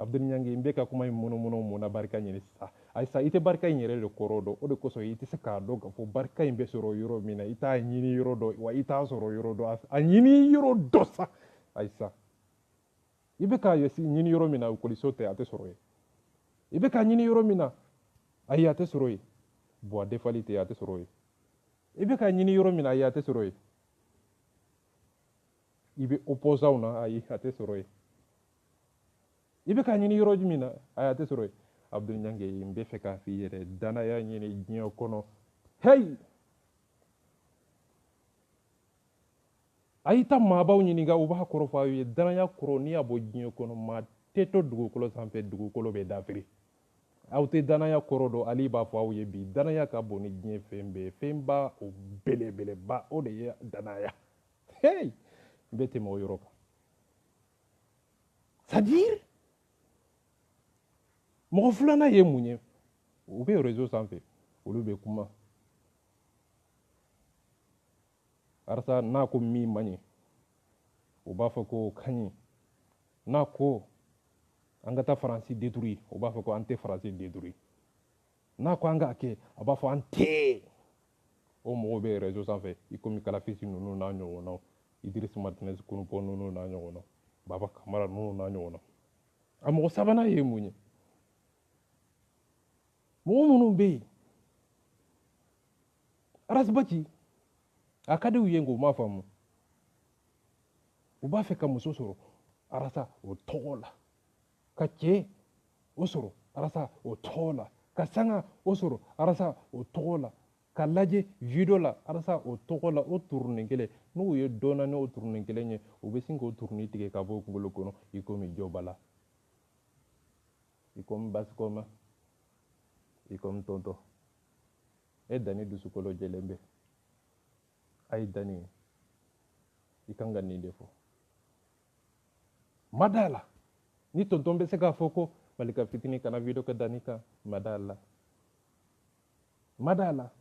Abdou Niangi n bɛ ka kuma in munumunu mun na barika ɲini sa ayisa ite barika in yɛrɛ de kɔrɔ dɔn o de kosɔn i tɛ se k'a dɔn k'a fɔ barika in bɛ sɔrɔ yɔrɔ min na i t'a ɲini yɔrɔ dɔ wa i t'a sɔrɔ yɔrɔ dɔ a ɲini yɔrɔ dɔ sa ayisa i bɛ k'a ɲini yɔrɔ min na ekɔliso tɛ a tɛ sɔrɔ yen i bɛ k'a ɲini yɔrɔ min na ayi a tɛ sɔrɔ yen bon a defali tɛ a tɛ sɔrɔ yen i bɛ k'a ɲini yɔrɔ min na ayi a tɛ sɔrɔ yen i bɛ opposaw na ayi a tɛ sɔrɔ yen i bɛ k'a ɲini yɔrɔ min na ayi a tɛ sɔrɔ yen Abdul Nyange n bɛ fɛ k'a f'i yɛrɛ danaya ɲini diɲɛ kɔnɔ hey a y'i ta maabaw ɲininka u b'a kɔrɔ fɔ aw ye danaya kɔrɔ n'i y'a bɔ diɲɛ kɔnɔ maa tɛ to dugukolo sanfɛ dugukolo bɛ dafiri aw tɛ danaya kɔrɔ dɔn ali b'a fɔ aw ye bi danaya ka bon ni diɲɛ fɛn bɛɛ fɛn ba o belebeleba o de ye danaya hey n bɛ tɛmɛ o yɔrɔ kan c'est-à-dire mɔgɔ filanan ye mun ye u bɛ réseau sanfɛ olu bɛ kuma arasa n'a ko min man ɲi u b'a fɔ ko ka ɲi n'a ko an ka taa faransi détruire u b'a fɔ ko an tɛ faransi détruire n'a ko an k'a kɛ a b'a fɔ an tɛ o mɔgɔw bɛ réseau sanfɛ i komi kalafisi ninnu n'a ɲɔgɔnnaw Idriss Martinez Kunupɔ ninnu n'a ɲɔgɔnnaw Baba Kamara ninnu n'a ɲɔgɔnnaw a mɔgɔ sabanan ye mun ye mɔgɔ minnu bɛ yen arasibati a ka di u ye ngo m'a faamu u b'a fɛ ka muso sɔrɔ arasa o tɔgɔ la ka cɛ o sɔrɔ arasa o tɔgɔ la ka sanga o sɔrɔ arasa o tɔgɔ la ka lajɛ video la arasa o tɔgɔ la o turunin kelen n'u ye dɔnna n'o turunin kelen ye u bɛ sin k'o turunin tigɛ ka bɔ o kunkolo kɔnɔ i komi jɔbala i komi basikɔma i komi tɔntɔ e dani dusukolo jɛlen bɛ a ye dani i kan ka nin de fɔ ma d'a la ni tonton bɛ se k'a fɔ ko malika fitinin kana video kɛ dani kan ma d'a la ma d'a la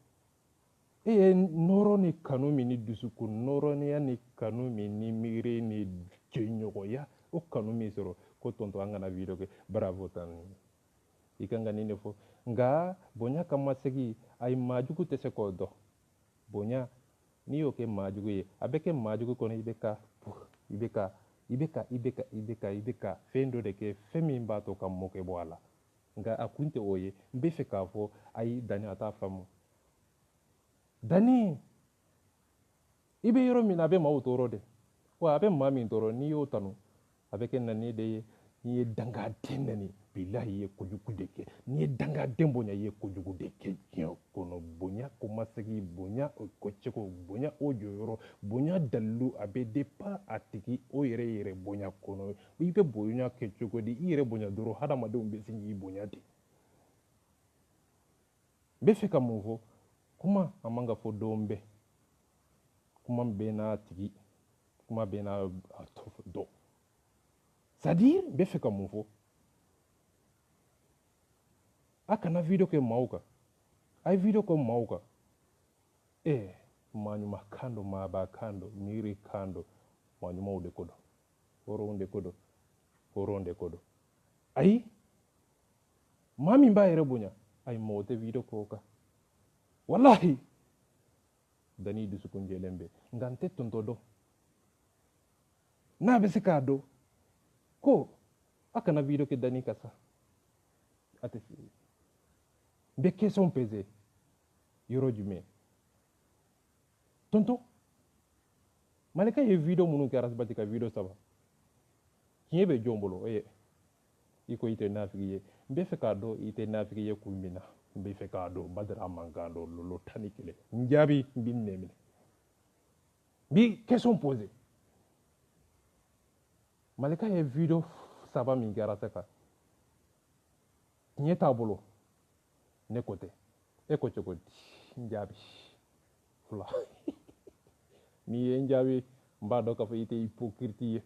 e ye nɔrɔ ni kanu min ni dusukun nɔrɔniya ni kanu min ni miiri ni jɛɲɔgɔnya o kanu min sɔrɔ ko tonton an kana video kɛ bravo tan i kan ka nin de fɔ nka bonya kama segi ayi maajugu tɛ se k'o dɔn bonya n'i y'o kɛ maajugu ye a bɛ kɛ maajugu kɔnɔ i bɛ ka fɛn dɔ de kɛ fɛn min b'a to ka mɔkɛ bɔ a la nka a kun tɛ o ye n bɛ fɛ k'a fɔ ayi dani a t'a faamu dani i bɛ yɔrɔ min na a bɛ maaw tɔɔrɔ de wa a bɛ maa min tɔɔrɔ n'i y'o tanu a bɛ kɛ nani de ye n'i ye dangaden nani bilahi i ye kojugu de kɛ n'i ye dangaden bonya i ye kojugu de kɛ diɲɛ kɔnɔ bonya komasegi bonya o kɛcogo bonya o jɔyɔrɔ bonya dalilu a bɛ dépend a tigi o yɛrɛ bonya kɔnɔ i bɛ bonya kɛ cogo di i yɛrɛ bonya dɔrɔn hadamadenw bɛ sin k'i bonya ten n bɛ fɛ ka mun fɔ kuma a man ka fɔ don bɛɛ kuma bɛɛ n'a tigi kuma bɛɛ n'a dɔ c'est-à-dire n bɛ fɛ ka mun fɔ a kana video kɛ maaw kan a ye video kɛ maaw kan maa ɲuman kan don maaba kan don miiri kan don maa ɲumanw de ko don hɔrɔnw de ko don hɔrɔnw de ko don ayi maa min b'a yɛrɛ bonya ayi mɔgɔ tɛ video kɛ o kan walahi dani dusukun jɛlen bɛ nka n tɛ tontɔ dɔn n'a bɛ se k'a dɔn ko a kana video kɛ dani kan sa a tɛ se n bɛ question peser yɔrɔ jumɛn tonton malika ye video minnu kɛ arasibati ka video 3 tiɲɛ bɛ jɔn bolo i ko i tɛ nafigi ye n bɛ fɛ k'a dɔn i tɛ nafigi ye kun min na n bɛ fɛ k'a dɔn badara mankan dɔn lolo 11 n jaabi n b'i minɛ n b'i question poser malika ye video 3 min kɛ arasa kan tiɲɛ t'a bolo ne ko tɛ e ko cogo di n jaabi fila n'i ye n jaabi n b'a dɔn k'a fɔ i tɛ hypocrite ye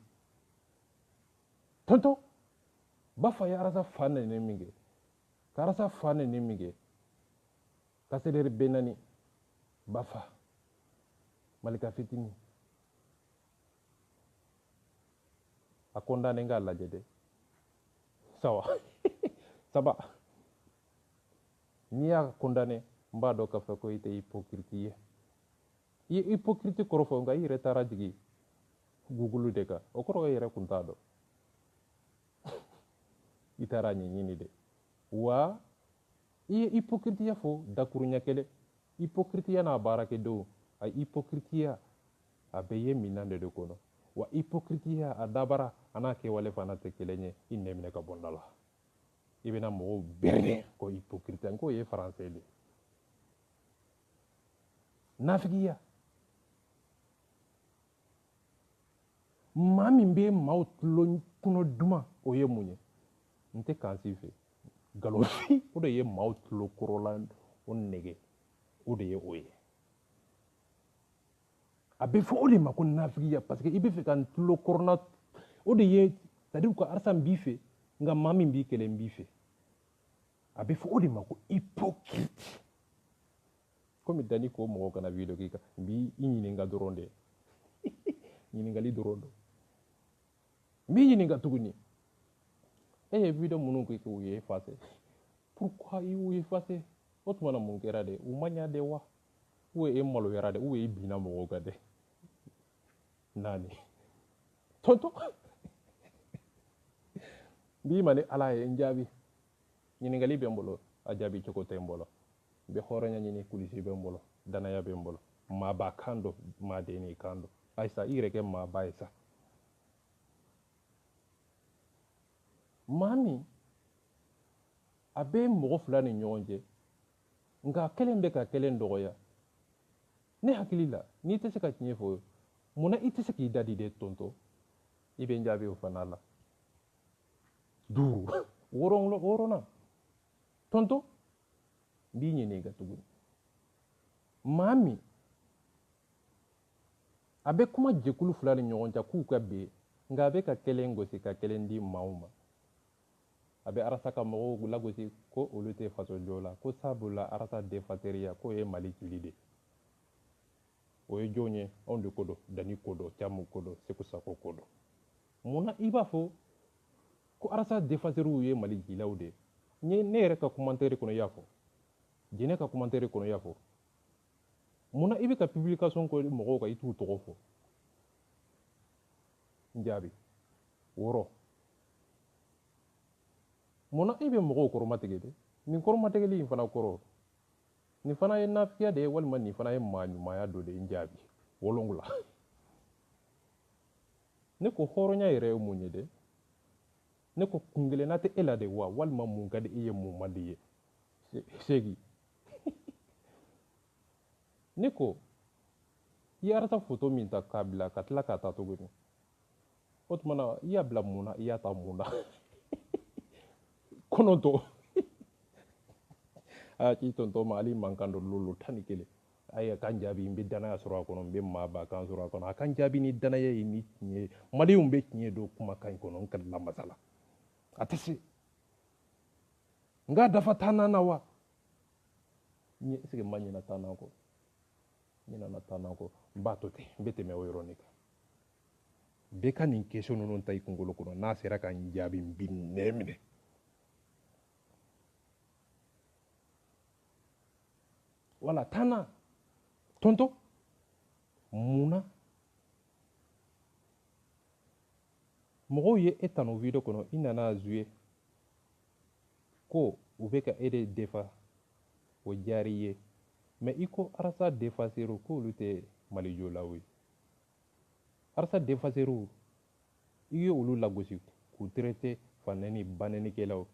tonton ba fa ye arasa fa nɛni min kɛ ka arasa fa nɛni min kɛ ka sederi benani ba fa malika fitini a condamné k'a lajɛ dɛ sawa saba n'i y'a condamné n b'a dɔn k'a fɔ ko i tɛ hypocrite ye i ye hypocrite kɔrɔ fɔ nka i yɛrɛ taara jigi Google de kan o kɔrɔ i yɛrɛ kun t'a dɔn i taara ɲɛɲini de wa i ye hypocrite fɔ dakuruɲɛ kelen hypocrite n'a baarakɛdenw a hypocrite a bɛ ye minan de kɔnɔ wa hypocrite a dabara a n'a kɛwale fana tɛ kelen ye i nɛminɛ ka bɔ n da la i bɛna mɔgɔw bɛrɛ ko hypocrite n k'o ye faransɛ de nafigiya maa min bɛ maaw tulo kɔnɔ duman o ye mun ye n tɛ kan si fɛ nkalonsi o de ye maaw tulo kɔrɔla o nɛgɛ o de ye o ye a bɛ fɔ o de ma ko nafigiya parce que i bɛ fɛ ka n tulo kɔrɔna o de ye c'est à dire ko arasa n b'i fɛ nka maa min b'i kɛlɛ n b'i fɛ a bɛ fɔ o de ma ko hypocrite komi dani ko mɔgɔ kana video k'i kan n b'i ɲininka dɔrɔn de ɲininkali dɔrɔn don n b'i ɲininka tuguni e ye video minnu kɛ k'u ye effacer pourquoi i y'u effacer o tuma na mun kɛra de u ma ɲa de wa ou e maloyara de ou e binna mɔgɔw kan de naani tonton nb'i ma ni ala ye n jaabi ɲininkali bɛ n bolo a jaabi cogo tɛ n bolo n bɛ hɔrɔnya ɲini kulisi bɛ n bolo danaya bɛ n bolo maaba kan don maadenni kan don ayisa i yɛrɛ kɛ maaba ye sa maa min a bɛ mɔgɔ fila ni ɲɔgɔn cɛ nka kelen bɛ ka kelen dɔgɔya ne hakili la n'i tɛ se ka tiɲɛ fɔ munna i tɛ se k'i da di de tonton i bɛ n jaabi o fana la 5 wɔɔrɔnan tonton n b'i ɲininka tuguni maa min a bɛ kuma jɛkulu fila ni ɲɔgɔn cɛ k'u ka bɛn nka a bɛ ka kelen gosi ka kelen di maaw ma a bɛ arasa ka mɔgɔw lagosi ko olu tɛ faso jɔ la ko sabula arasa defateriya k'o ye mali cili de o ye jɔn ye anw de ko dɔn dani ko dɔn camu ko dɔn segu sako ko dɔn munna i b'a fɔ ko arasa defateriw ye mali jilaw de ye ne yɛrɛ ka commentaire kɔnɔ i y'a fɔ jinɛ ka commentaire kɔnɔ i y'a fɔ munna i bɛ ka publication kɔ mɔgɔw kan i t'u tɔgɔ fɔ n jaabi 6 munna i bɛ mɔgɔw kɔrɔmatigɛ de nin kɔrɔmatigɛli in fana kɔrɔ nin fana ye nafigiya de ye walima nin fana ye maa ɲumanya dɔ de ye n jaabi 7 ne ko hɔrɔnya yɛrɛ ye mun ye de ne ko kungelenna tɛ e la de wa walima mun ka di e ye mun man di ye 8 ne ko i ye arasa photo min ta k'a bila ka tila k'a ta tuguni o tuma na i y'a bila mun na i y'a ta mun na 9 a k'i tonton ma hali man kan dɔ lolo 11 ayi kan jaabi n bɛ danaya sɔrɔ a kɔnɔ n bɛ maaba kan sɔrɔ a kɔnɔ a kan jaabi ni danaya ye ni tiɲɛ ye maliyenw bɛ tiɲɛ don kumakan in kɔnɔ n kɛlɛla masala a tɛ se n k'a dafa 10 na wa est ce que n ma ɲinɛ 10 kɔ n ɲinɛna 10 kɔ n b'a to ten n bɛ tɛmɛ o yɔrɔnin kan bɛɛ ka nin question ninnu ta i kunkolo kɔnɔ n'a sera ka n jaabi n bɛ nɛ minɛ wala 10 tonton munna mɔgɔw ye e tanu video kɔnɔ i nana jouer ko u bɛ ka e de defa o diyara i ye mais i ko arasa defaseru k'olu tɛ malijolaw ye arasa defaseru i ye olu lagosi k'u traité fanɛni banɛnikɛlaw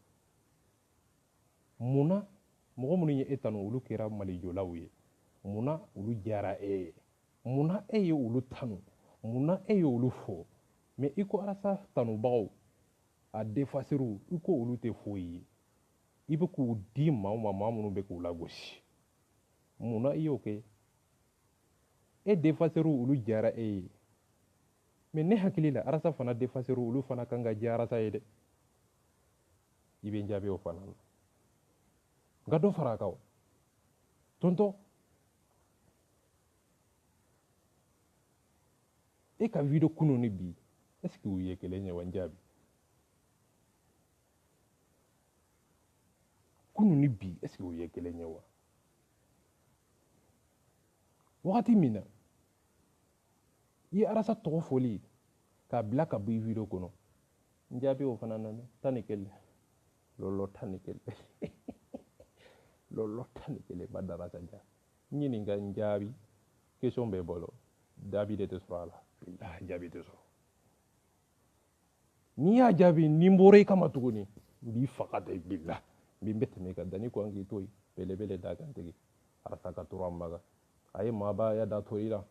munna mɔgɔ minnu ye e tanu olu kɛra malijolaw ye munna olu diyara e ye munna e ye olu tanu munna e ye olu fɔ mais i ko arasa tanubagaw a defaseru i ko olu tɛ foyi ye i bɛ k'u di maa ma maa minnu bɛ k'u lagosi munna i y'o kɛ e defaseru olu diyara e ye mais ne hakili la arasa fana defaseru olu fana kan ka diya arasa ye dɛ i bɛ n jaabi o fana la nka dɔ fara a kan tonton e ka video kunun ni bi est ce que u ye kelen ye wa n jaabi kunu ni bi est-ce que o ye kelen ye wa wagati min na i ye arasa tɔgɔ foli k'a bila ka bɔ i video kɔnɔ n jaabi o fana na tan ni kelen lɔlɔ tan ni kelen lɔlɔ tan ni kelen ba dara ka ja n ɲininka n jaabi question bɛ bolo jaabi de tɛ sɔrɔ a la jaabi tɛ sɔrɔ n'i y'a jaabi ni n bɔra i kama tuguni n b'i faga de bila n bɛ tɛmɛ ka danni ko an k'i to yen belebele da kan tigi arasa ka tora n baga a ye maaba a y'a da to i la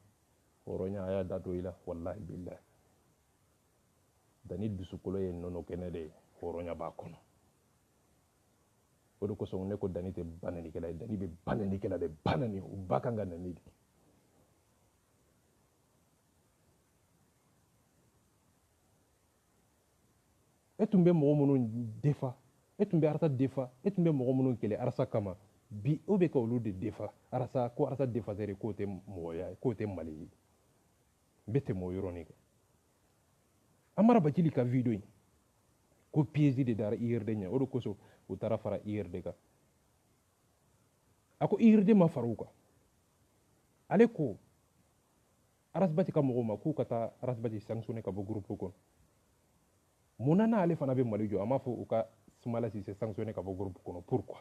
hɔrɔnya a y'a da to i la wallahi billahi danni dusukolo ye nɔnɔ kɛnɛ de ye hɔrɔnya b'a kɔnɔ o de kosɔn ne ko danni tɛ bananikɛla ye danni bɛ bananikɛla de banani o ba kan ka nani de e tun bɛ mɔgɔ minnu defa e tun bɛ arasa defa e tun bɛ mɔgɔ minnu kɛlɛ arasa kama bi o bɛ ka olu de defa arasa ko arasa defasɛri k'o tɛ mɔgɔya ye k'o tɛ mali ye n bɛ tɛmɛ o yɔrɔnin kan amara bacili ka video in ko piège de dara IRD ɲɛ o de kosɔn u taara fara IRD kan a ko IRD ma fara u kan ale ko arasibati ka mɔgɔw ma k'u ka taa arasibati sanctionné ka bɔ groupe kɔnɔ munna n'ale fana bɛ mali jɔ a m'a fɔ u ka Soumaïla Cissé sanctionné ka bɔ groupe kɔnɔ pourquoi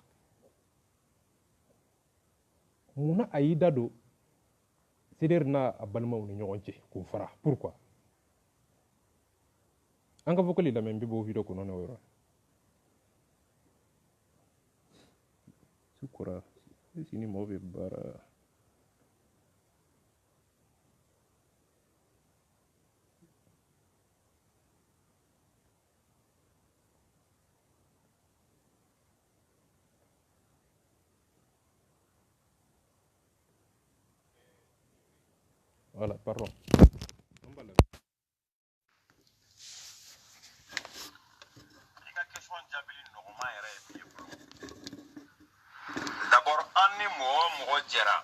munna a y'i da don CDR n'a a balimaw ni ɲɔgɔn cɛ k'u fara pourquoi an ka vocali lamɛn n bɛ bɔ video kɔnɔ n'o yɔrɔ su kora sini mɔgɔ bɛ baara voilà pardon d'abord an ni mɔgɔ jɛra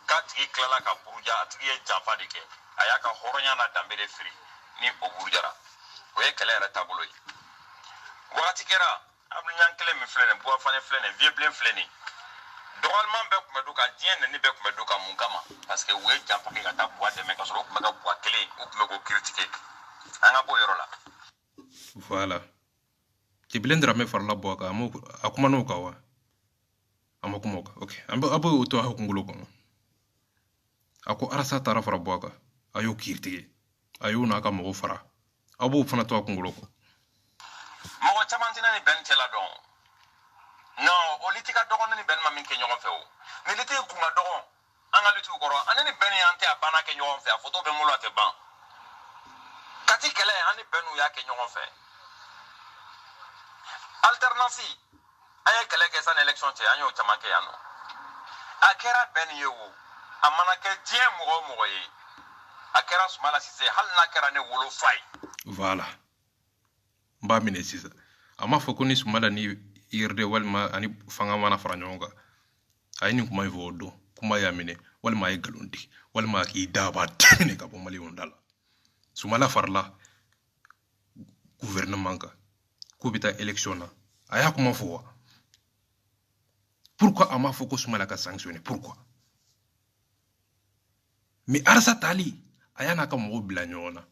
k'a tigi tilala ka buruja a tigi ye janfa de kɛ a y'a ka hɔrɔnya n'a danbe de firi ni o burujara o ye kɛlɛ yɛrɛ taabolo ye wagati kɛra abiɲan kelen min filɛ nin buwafane filɛ nin vieux filɛ nin dɔgɔliman bɛɛ tun bɛ du kan diɲɛ nani bɛɛ tun bɛ du kan mun kama parce que u ye janfa kɛ ka taa buwa dɛmɛ ka sɔrɔ u tun bɛ ka buwa kelen u tun bɛ k'o critiquer an ka bɔ o yɔrɔ la voilà Jibilen Dramé farala bɔ a kan a kumana o kan wa a ma kuma o kan ok a bɛ o to a kunkolo kɔnɔ a ko arasa taara fara bɔ a kan a y'o kiiri tigɛ a y'o n'a ka mɔgɔw fara a b'o fana to a kunkolo kɔnɔ mɔgɔ caman tɛna ni bɛn cɛla dɔn non o liti ka dɔgɔn ni bɛn ma min kɛ ɲɔgɔn fɛ o ni liti kun ka dɔgɔn an ka litiw kɔrɔ ani ni bɛn y'an tɛ a banna kɛ ɲɔgɔn fɛ a foto bɛ molo a tɛ ban kati kɛlɛ an ni bɛn'u y'a kɛ ɲɔgɔn fɛ alternance an ye kɛlɛ kɛ sanni élection cɛ an y'o caman kɛ yan nɔ a kɛra bɛn ye o a mana kɛ diɲɛ mɔgɔ o mɔgɔ ye a kɛra Soumaïla Cissé hali n'a kɛra ne wolo fa ye voilà n b'a minɛ sisan a m'a fɔ ko ni Soumaïla ni IRD walima ani fanga mana fara ɲɔgɔn kan a ye nin kuma in fɔ o don kuma y'a minɛ walima a ye nkalon tigɛ walima a k'i da a b'a daminɛ ka bɔ maliyɛnw da la Soumaïla farala gouvernement kan k'u bɛ taa élection na a y'a kuma fɔ wa pourquoi a m'a fɔ ko Soumaïla ka sanctionné pourquoi mais arasa tali a y'a n'a ka mɔgɔw bila ɲɔgɔn na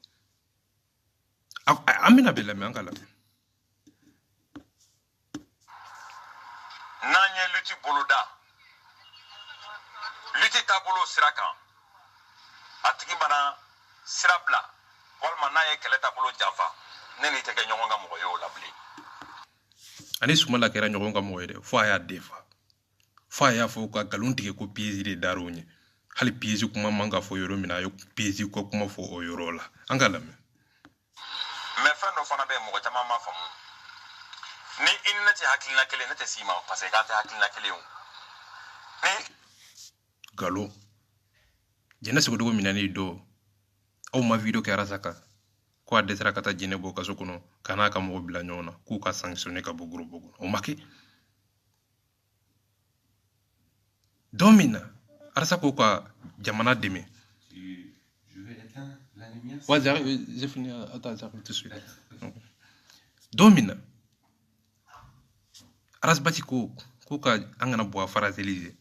an bɛna bɛɛ lamɛn an ka lamɛn n'an ye luti boloda luti taabolo sira kan a tigi mana sira bila walima n'a ye kɛlɛ taabolo janfa ne n'i tɛ kɛ ɲɔgɔn ka mɔgɔ ye o la bilen ani Soumaïla kɛra ɲɔgɔn ka mɔgɔ ye dɛ fo a y'a defa fo a y'a fɔ ka nkalon tigɛ ko piège de dar'o ɲɛ hali piège kuma man ka fɔ yɔrɔ min na a ye piège kɔ kuma fɔ o yɔrɔ la an ka lamɛn mais fɛn dɔ fana bɛ yen mɔgɔ caman m'a faamu ni i ni ne tɛ hakilina kelen ne tɛ s'i ma parce que k'an tɛ hakilina kelen o ni Gallo jɛnɛ sogodogo minɛnen don aw ma video kɛ arasa kan ko a dɛsɛra ka taa jɛnɛ bɔ kaso kɔnɔ ka n'a ka mɔgɔ bila ɲɔgɔn na k'u ka sanctionné ka bɔ groupe kɔnɔ o ma kɛ don min na arasa ko ka jamana dɛmɛ ouais j'ai fini attends j'arrive tout de suite don min na arasbati ko ka an kana bɔ a farazeli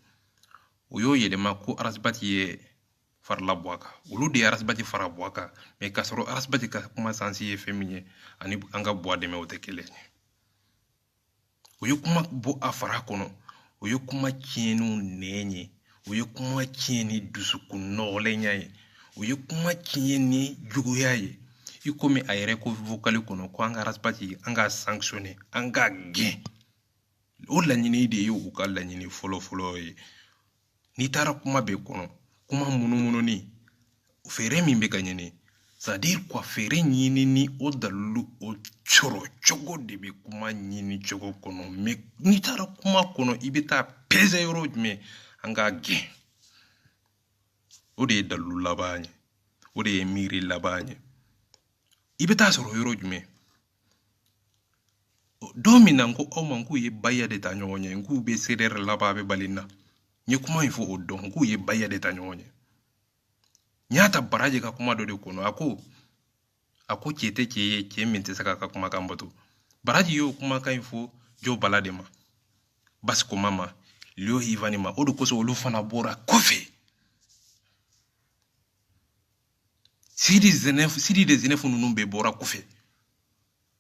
o y'o yɛlɛma ko arasbati ye farala bɔ a kan olu de ye arasbati fara bɔ a kan mais k'a sɔrɔ arasbati ka kuma sansi ye fɛn min ye ani an ka bɔ a dɛmɛ o tɛ kelen ye o ye kuma bɔ a fara kɔnɔ o ye kuma tiɲɛniw nɛn ye o ye kuma tiɲɛ ni dusukun nɔgɔlenya ye o ye kuma tiɲɛ ni juguya ye i komi a yɛrɛ ko vocali kɔnɔ ko an ka arasbati an ka sanctionner an ka gɛn o laɲini de ye u ka laɲini fɔlɔ ye n'i taara kuma bɛɛ kɔnɔ kuma munumunu feere min bɛ ka ɲini c'est-à-dire quoi feere ɲini ni o dalilu o cɔrɔ cogo de bɛ kuma ɲini cogo kɔnɔ mais n'i taara kuma kɔnɔ i bɛ taa pese yɔrɔ jumɛn an k'a gɛn o de ye dalilu laban ye o de ye miiri laban ye i bɛ taa sɔrɔ yɔrɔ jumɛn don min na ko aw ma k'u ye baya de ta ɲɔgɔn ye k'u bɛ CDR laban a bɛ bali na n ye kuma in fɔ o dɔn k'u ye baya de ta ɲɔgɔn ye n y'a ta Baraji ka kuma dɔ de kɔnɔ a ko cɛ tɛ cɛ ye cɛ min tɛ se k'a ka kumakan bato Baraji y'o kumakan in fɔ Joe Bala de ma Basikoma ma Leo Ivani ma o de kosɔn olu fana bɔra kɔfɛ Sidi de Zenef ninnu bɛɛ bɔra kɔfɛ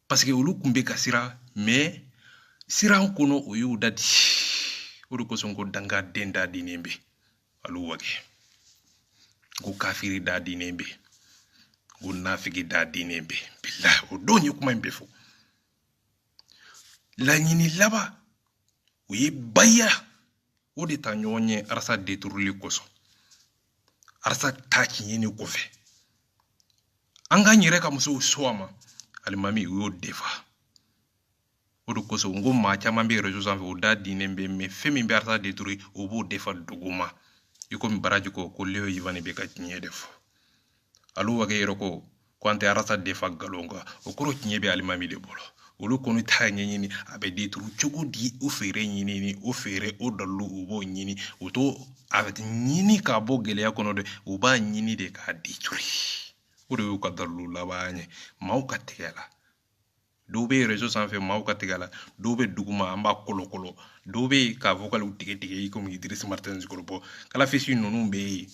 parce que olu tun bɛ ka siran mais siran kɔnɔ o y'u da di o de kosɔn ko dangaden da dinen bɛ alu wage ko kafiri da dinen bɛ ko nafigi da dinen bɛ bilahi o don ye kuma in bɛɛ fɔ laɲini laban o ye baya o de ta ɲɔgɔn ye arasa détourli kosɔn arasa ta tiɲɛni kɔfɛ an k'an yɛrɛ ka musow so a ma alimami o y'o defa o de kosɔn n ko maa caman bɛ réseau sanfɛ o da dinen bɛ mais fɛn min bɛ arasa détourli o b'o defa duguma i komi Baraji ko Leo Ivani bɛ ka tiɲɛ de fɔ alu wage yɛrɛ ko an tɛ arasa defa galon kan o kɔrɔ tiɲɛ bɛ alimami de bolo olu kɔni t'a ɲɛɲini a bɛ détourli cogo di o feere ɲini ni o feere o dalilu u b'o ɲini o to a bɛ ɲini k'a bɔ gɛlɛya kɔnɔ dɛ u b'a ɲini de k'a détourli o de y'u ka dalilu laban ye maaw ka tigɛ la dɔw bɛ réseau sanfɛ maaw ka tigɛ la dɔw bɛ duguma an b'a kolokolo dɔw bɛ ka vocaliw tigɛ i komi Idriss Martin Zikɔrɔbɔ kalafisi ninnu bɛ yen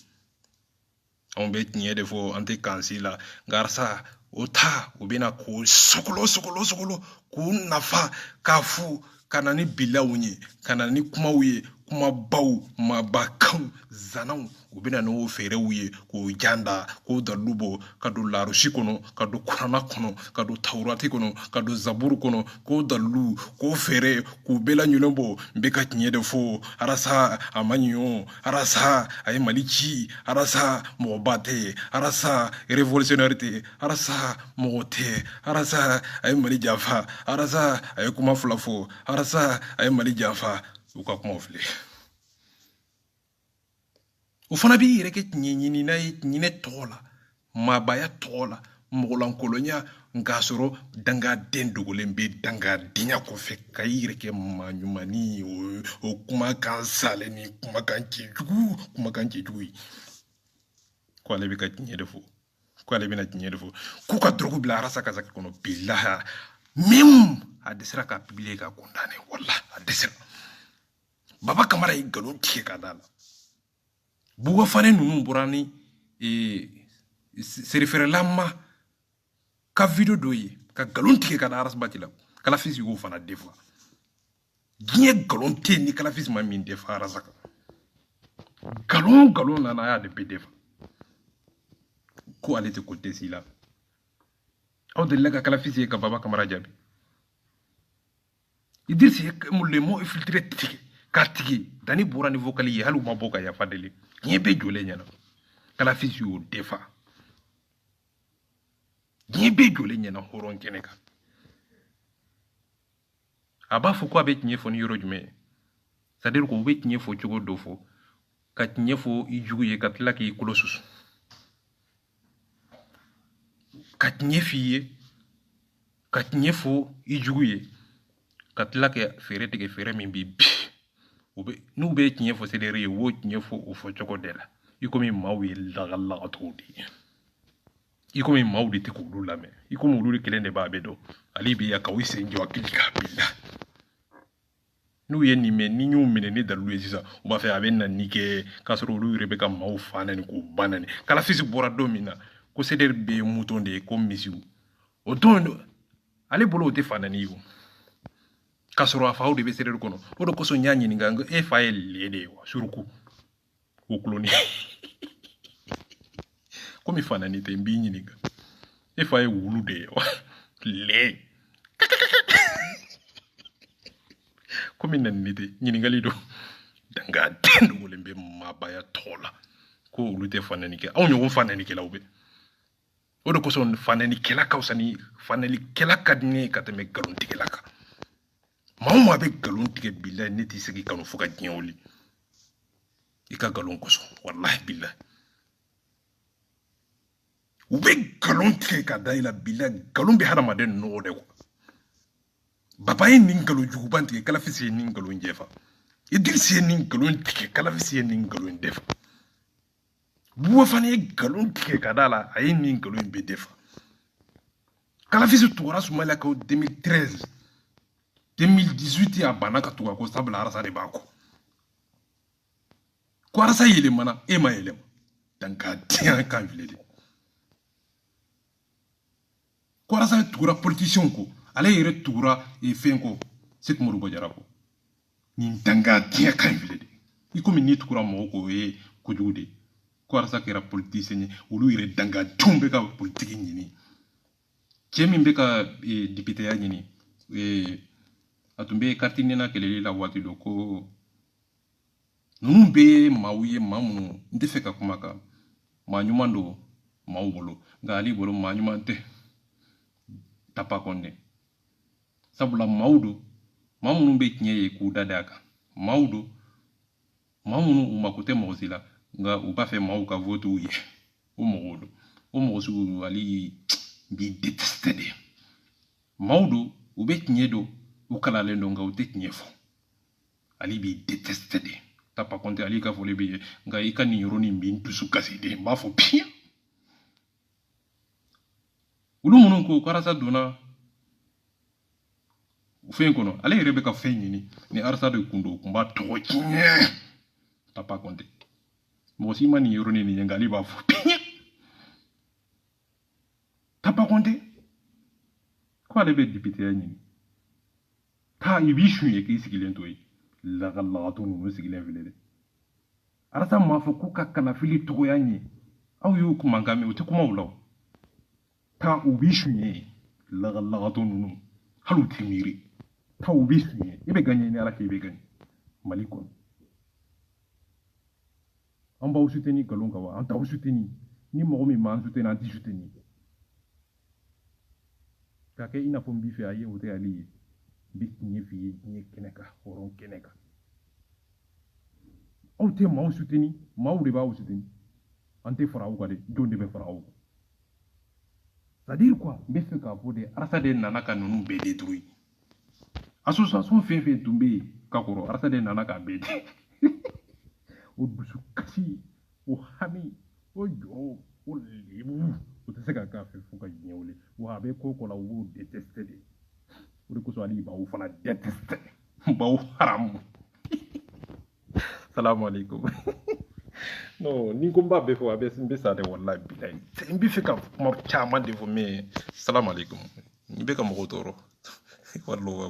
anw bɛ tiɲɛ de fɔ an tɛ kansi la nka arasa o ta u bɛna k'o sogolo k'u nafa k'a fu ka na ni bilaw ye ka na ni kumaw ye kumabaw mabakanw zanaw u bɛna n'o feerew ye k'o janda k'o dalilu bɔ ka don larusi kɔnɔ ka don kurana kɔnɔ ka don tawurati kɔnɔ ka don zaburu kɔnɔ k'o dalilu k'o feere k'u bɛɛ laɲunnen bɔ n bɛ ka tiɲɛ de fɔ arasa a ma ɲi arasa a ye Mali ci arasa mɔgɔba tɛ arasa révolutionnaire tɛ arasa mɔgɔ tɛ arasa a ye Mali janfa arasa a ye kuma fila fɔ arasa a ye Mali janfa u ka kuma filɛ o fana b'i yɛrɛ kɛ tiɲɛ ɲinina ye ɲinɛ tɔgɔ la maabaya tɔgɔ la mɔgɔlankolonya nka sɔrɔ dangaden dogolen bɛ dangadenya kɔfɛ ka i yɛrɛ kɛ maa ɲumani o kumakan salen ni kumakan cɛjugu ye ko ale bɛ ka tiɲɛ de fɔ ko ale bɛna tiɲɛ de fɔ k'u ka drogue bila arasa kasaki kɔnɔ bilahi même a dɛsɛra ka publier ka condamner wallah a dɛsɛra Baba Kamara ye nkalon tigɛ ka da la Bugo fane ninnu bɔra ni serifɛrɛlama ka video dɔ ye ka nkalon tigɛ ka da arasbati la kalafisi y'o fana defa diɲɛ nkalon tɛ ni kalafisi ma min defa arasa kan nkalon nana a y'a de bɛɛ defa ko ale tɛ ko tɛsi la aw delila ka kalafisi ye ka Baba Kamara jaabi Idriss ye le mot infiltré tigɛ k'a tigi dani bɔra ni vocali ye hali u ma bɔ ka yafa deli diɲɛ bɛɛ jɔlen ɲɛna kalafisi y'o defa diɲɛ bɛɛ jɔlen ɲɛna hɔrɔn kɛnɛ kan a b'a fɔ ko a bɛ tiɲɛ fɔ ni yɔrɔ jumɛn c'est-à-dire ko u bɛ tiɲɛ fɔ cogo dɔ fɔ ka tiɲɛ fɔ i jugu ye ka tila k'i kolo susu ka tiɲɛ f'i ye ka tiɲɛ fɔ i jugu ye ka tila kɛ feere tigɛ feere min b'i bi n'u bɛ tiɲɛ fɔ CDR ye u b'o tiɲɛ fɔ o fɔ cogo de la i komi maaw ye lagalagacogo de ye i komi maaw de tɛ k'olu lamɛn i komi olu de kelen de b'a bɛɛ dɔn ale bɛ yan k'aw sen jɔ hakili k'a bila n'u ye nin mɛn ni y'u minɛ ni dalilu ye sisan u b'a fɛ a bɛ na ni kɛ k'a sɔrɔ olu yɛrɛ bɛ ka maaw fa nani k'u ba nani kalafisi bɔra don min na ko CDR bɛ mouton de ye ko misiw o don ale bolo o tɛ fa nani ye o k'a sɔrɔ a faw de bɛ CDR kɔnɔ o de kosɔn n y'a ɲininka n ko e fa ye le de ye wa suruku o kuloni komi fa nani tɛ n b'i ɲininka e fa ye wulu de ye wa le komi nani tɛ ɲininkali don danga den dogolen bɛ maabaya tɔgɔ la ko olu tɛ fa nani kɛ anw ɲɔgɔn fa nanikɛlaw bɛ o de kosɔn fa nanikɛla ka fisa ni fa nanikɛla ka di ne ye ka tɛmɛ nkalontigɛla kan maa o maa bɛ nkalon tigɛ bilahi ne t'i sigi kanu fo ka diɲɛ wuli i ka nkalon kosɔn walahi bilahi u bɛ nkalon tigɛ ka da i la bilahi nkalon bɛ hadamaden nɔgɔ de kuwa baba ye nin nkalon juguban tigɛ kalafisi ye nin nkalon jɛfa Idrisi ye nin nkalon tigɛ kalafisi ye nin nkalon dɛfa buwa fana ye nkalon tigɛ ka da la a ye nin nkalon bɛɛ dɛfa kalafisi tugura Sumala ko 2013 2018 a banna ka tugu ko sabula Arasa de b'a kɔ ko Arasa yɛlɛmana e ma yɛlɛma danka diɲɛ kan file de ko Arasa tugura politicien ko ale yɛrɛ tugura fɛn ko Sek Umaru Bajara ko nin danga diɲɛ kan file de i komi ni tugura mɔgɔ ko ye kojugu de ko Arasa kɛra politicien ye olu yɛrɛ danga denw bɛ ka politiki ɲini cɛ min bɛ ka députéya ɲini a tun bɛ carte nena kɛlɛli la waati dɔ ko ninnu bɛ maaw ye maa minnu n tɛ fɛ ka kuma kan maa ɲuman don maaw bolo nka ale bolo maa ɲuman tɛ Tapa Konde sabula maaw don maa minnu bɛ tiɲɛ ye k'u da d'a kan maaw don maa minnu u mako tɛ mɔgɔ si la nka u b'a fɛ maaw ka votew ye o mɔgɔw don o mɔgɔ sugu ale b'i détester de maaw don u bɛ tiɲɛ don u kalalen don nka u tɛ tiɲɛ fɔ ale b'i détester de Tapa Konde ale ka foli b'i ye nka i ka nin yɔrɔnin b'i dusu kasi de n b'a fɔ piɲɛ olu minnu ko Arasa donna fɛn kɔnɔ ale yɛrɛ bɛ ka fɛn ɲini ni Arasa de kun don u kun b'a tɔgɔ tiɲɛ Tapa Konde mɔgɔ si ma nin yɔrɔnin nin ye nka ale b'a fɔ piɲɛ Tapa Konde ko ale bɛ députéya ɲini taa i b'i sun ye k'i sigilen to yen lagalagato ninnu sigilen filɛ dɛ Arasa m'a fɔ k'u ka kalafili tɔgɔya ɲɛ aw y'u mankan mɛn u tɛ kuma o la taa u b'i sun ye lagalagato ninnu hali u tɛ miiri taa u b'i sun ye i bɛ gagner ni Ala k'i bɛ gagner Mali kɔnɔ an b'aw soutenir nkalon kan wa an t'aw soutenir ni mɔgɔ min m'an soutenir an t'i soutenir k'a kɛ i n'a fɔ n b'i fɛ a ye o tɛ ale ye n bɛ tiɲɛ f'i ye diɲɛ kɛnɛ kan hɔrɔn kɛnɛ kan aw tɛ maaw soutenir maaw de b'aw soutenir an tɛ fara aw kan dɛ jɔn de bɛ fara aw kan c'est-à-dire quoi n bɛ fɛ k'a fɔ de Arasa de nana ka ninnu bɛɛ détruire association fɛn fɛn tun bɛ yen ka kɔrɔ Arasa de nana k'a bɛɛ de o dusukasi o hami o jɔrɔ o lebu o tɛ se ka k'a fɛ fo ka diɲɛ wuli wa a bɛ ko o ko la u b'o détester de o de kosɔn hali b'aw fana détester b'aw haramu salamu alaikum non ni ko n b'a bɛɛ fɔ a bɛ n bɛ sa dɛ walahi bilahi n bɛ fɛ ka kuma caman de fɔ mais salamu alaikum n bɛ ka mɔgɔw tɔɔrɔ walahi wa